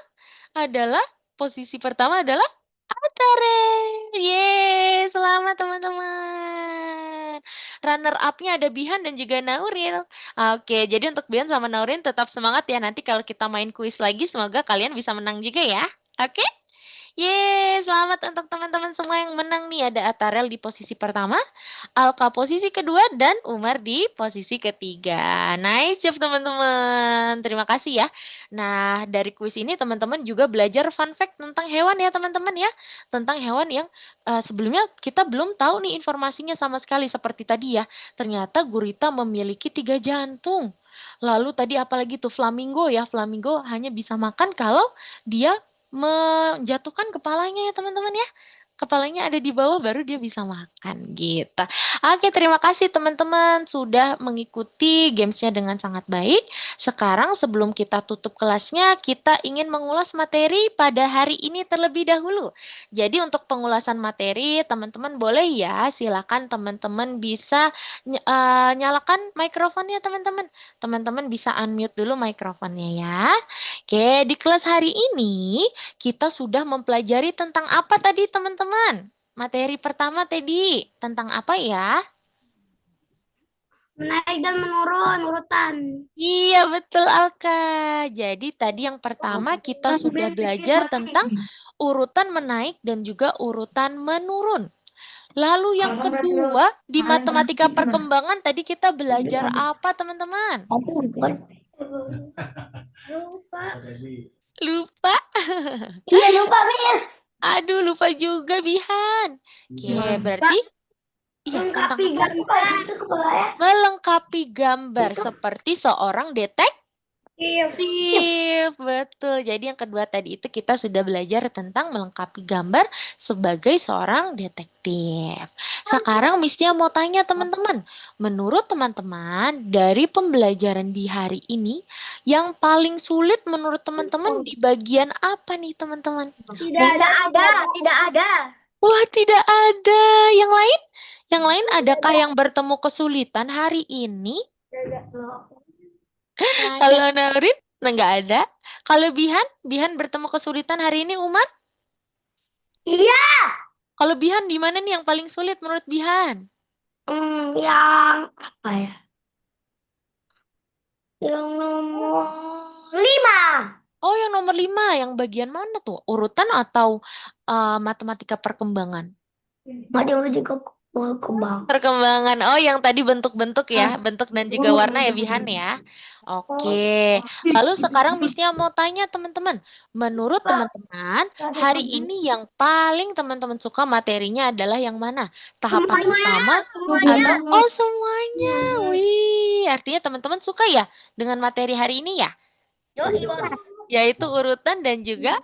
adalah, posisi pertama adalah Atare. Yeay, selamat teman-teman. Runner up-nya ada Bihan dan juga Nauril. Oke, jadi untuk Bihan sama Nauril tetap semangat ya. Nanti kalau kita main kuis lagi, semoga kalian bisa menang juga ya. Oke? Yeay, selamat untuk teman-teman semua yang menang nih. Ada Atarel di posisi pertama, Alka posisi kedua, dan Umar di posisi ketiga. Nice job teman-teman. Terima kasih ya. Nah, dari kuis ini teman-teman juga belajar fun fact tentang hewan ya teman-teman ya. Tentang hewan yang sebelumnya kita belum tahu nih informasinya sama sekali. Seperti tadi ya, ternyata gurita memiliki 3 jantung. Lalu tadi apalagi tuh flamingo ya. Flamingo hanya bisa makan kalau dia menjatuhkan kepalanya ya teman-teman ya. Kepalanya ada di bawah baru dia bisa makan gitu. Oke, terima kasih teman-teman sudah mengikuti gamesnya dengan sangat baik. Sekarang sebelum kita tutup kelasnya, kita ingin mengulas materi pada hari ini terlebih dahulu. Jadi untuk pengulasan materi, teman-teman boleh ya, silakan teman-teman bisa nyalakan mikrofonnya teman-teman. Teman-teman bisa unmute dulu mikrofonnya ya. Oke, di kelas hari ini kita sudah mempelajari tentang apa tadi teman-teman? Materi pertama tadi tentang apa ya? Menaik dan menurun urutan. Iya betul Alka. Jadi tadi yang pertama kita sudah belajar tentang urutan menaik dan juga urutan menurun. Lalu yang kedua di matematika perkembangan tadi kita belajar apa teman-teman? Lupa. Lupa? Iya lupa Miss. Aduh lupa juga Bihan. Oke, berarti iya tentang Melengkapi apa? gambar. Itu kepala ya. Melengkapi gambar seperti seorang detektif. Iya. Betul. Jadi yang kedua tadi itu kita sudah belajar tentang melengkapi gambar sebagai seorang detektif. Sekarang Miss-nya mau tanya teman-teman. Menurut teman-teman, dari pembelajaran di hari ini, yang paling sulit menurut teman-teman di bagian apa nih teman-teman? Tidak ada. Wah, tidak ada. Yang lain? Yang lain adakah yang bertemu kesulitan hari ini? Kalau Naurin, nggak ada. Kalau Bihan bertemu kesulitan hari ini, Umar? Iya. Kalau Bihan di mana nih yang paling sulit menurut Bihan? Yang apa ya? Yang nomor 5. Oh, yang nomor 5, yang bagian mana tuh? Urutan atau matematika perkembangan? Matematika berkembang. Perkembangan. Oh, yang tadi bentuk-bentuk ya, bentuk dan juga warna ya Bihan ya. Oke. Lalu sekarang Miss-nya mau tanya teman-teman. Menurut teman-teman, hari ini yang paling teman-teman suka materinya adalah yang mana? Tahapan pertama atau semuanya? Wih, artinya teman-teman suka ya dengan materi hari ini ya? Yaitu urutan dan juga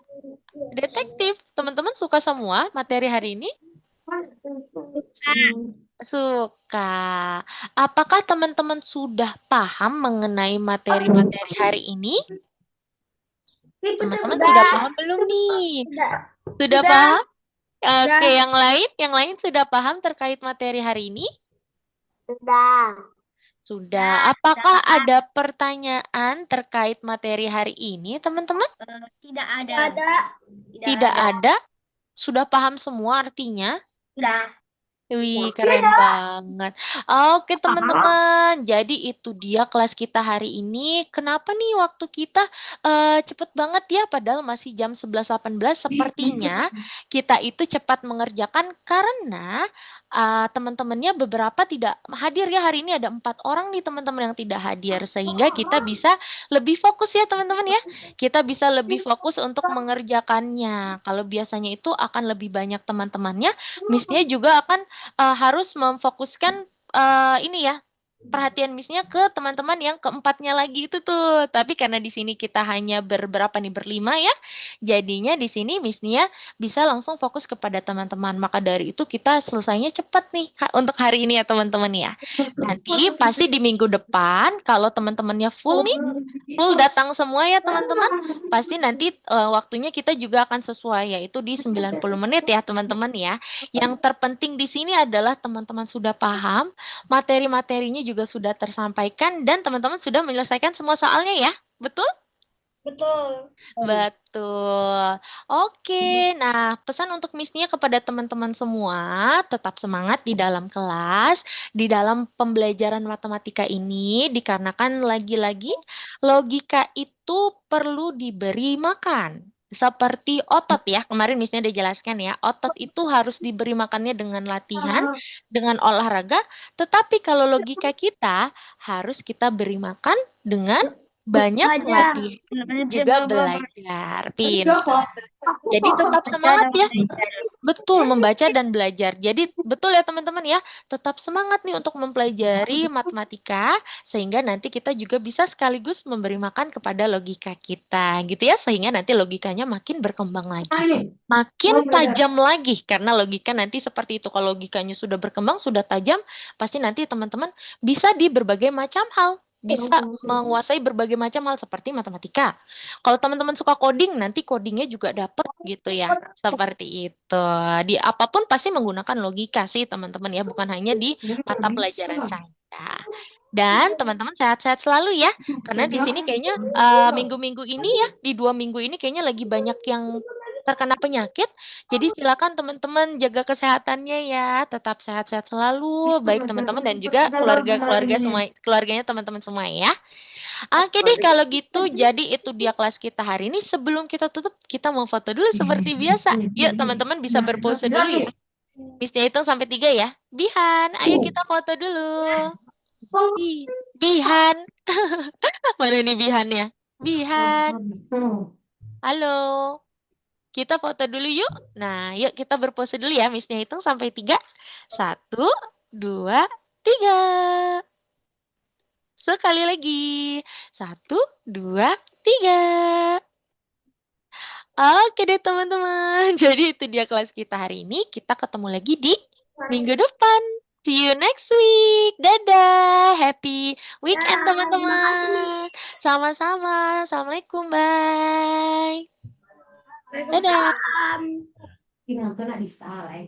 detektif. Teman-teman suka semua materi hari ini? Suka. Apakah teman-teman sudah paham mengenai materi-materi hari ini? Teman-teman sudah paham belum nih? Sudah paham? Oke, yang lain sudah paham terkait materi hari ini? Sudah. Apakah ada pertanyaan terkait materi hari ini, teman-teman? Tidak ada. Tidak ada? Sudah paham semua artinya? Sudah. Wih, keren banget. Oke, teman-teman. Jadi itu dia kelas kita hari ini. Kenapa nih waktu kita cepet banget ya, padahal masih jam 11.18. Sepertinya kita itu cepat mengerjakan karena teman-temannya beberapa tidak hadir ya hari ini. Ada 4 orang nih teman-teman yang tidak hadir. Sehingga kita bisa lebih fokus ya teman-teman ya. Kita bisa lebih fokus untuk mengerjakannya. Kalau biasanya itu akan lebih banyak teman-temannya, Miss-nya juga akan harus memfokuskan ini ya perhatian Miss-nya ke teman-teman yang keempatnya lagi itu tuh. Tapi karena di sini kita hanya berberapa nih, berlima ya. Jadinya di sini Miss-nya bisa langsung fokus kepada teman-teman. Maka dari itu kita selesainya cepat nih untuk hari ini ya teman-teman ya. Nanti pasti di minggu depan kalau teman-temannya full nih, full datang semua ya teman-teman. Pasti nanti waktunya kita juga akan sesuai, yaitu di 90 menit ya teman-teman ya. Yang terpenting di sini adalah teman-teman sudah paham, materi-materinya juga sudah tersampaikan, dan teman-teman sudah menyelesaikan semua soalnya ya. Betul? Betul. Betul. Oke, nah pesan untuk Miss Nia kepada teman-teman semua, tetap semangat di dalam kelas, di dalam pembelajaran matematika ini, dikarenakan lagi-lagi logika itu perlu diberi makan. Seperti otot ya, kemarin Miss Nia udah jelaskan ya, otot itu harus diberi makannya dengan latihan, dengan olahraga, tetapi kalau logika kita harus kita beri makan dengan banyak Belajar. latihan juga belajar. Pintar. Jadi tetap semangat ya. Betul, membaca dan belajar. Jadi betul ya teman-teman ya, tetap semangat nih untuk mempelajari matematika sehingga nanti kita juga bisa sekaligus memberi makan kepada logika kita gitu ya, sehingga nanti logikanya makin berkembang lagi. Makin tajam lagi karena logika nanti seperti itu. Kalau logikanya sudah berkembang, sudah tajam, pasti nanti teman-teman bisa di berbagai macam hal. Bisa menguasai berbagai macam hal seperti matematika. Kalau teman-teman suka coding, nanti codingnya juga dapat gitu ya. Seperti itu. Di apapun pasti menggunakan logika sih teman-teman ya, bukan hanya di mata pelajaran saja. Dan teman-teman sehat-sehat selalu ya, karena di sini kayaknya minggu-minggu ini ya, di 2 minggu ini kayaknya lagi banyak yang terkena penyakit. Jadi silakan teman-teman jaga kesehatannya ya, tetap sehat-sehat selalu, baik teman-teman dan juga keluarga-keluarga semua, keluarganya teman-teman semua ya. Oke deh kalau gitu, jadi itu dia kelas kita hari ini. Sebelum kita tutup, kita mau foto dulu seperti biasa. Yuk teman-teman bisa berpose dulu ya. Misnya hitung sampai 3 ya. Bihan, ayo kita foto dulu. Bihan. Mana nih Bihannya? Bihan, halo. Kita foto dulu yuk. Nah, yuk kita berpose dulu ya. Misnya hitung sampai 3. 1, 2, 3. Sekali lagi. 1, 2, 3. Oke deh teman-teman. Jadi itu dia kelas kita hari ini. Kita ketemu lagi di minggu depan. See you next week. Dadah. Happy weekend Terima kasih, teman-teman. Sama-sama. Assalamualaikum. Bye. Dadah. Waalaikumsalam. Pinang tuh nak disalai.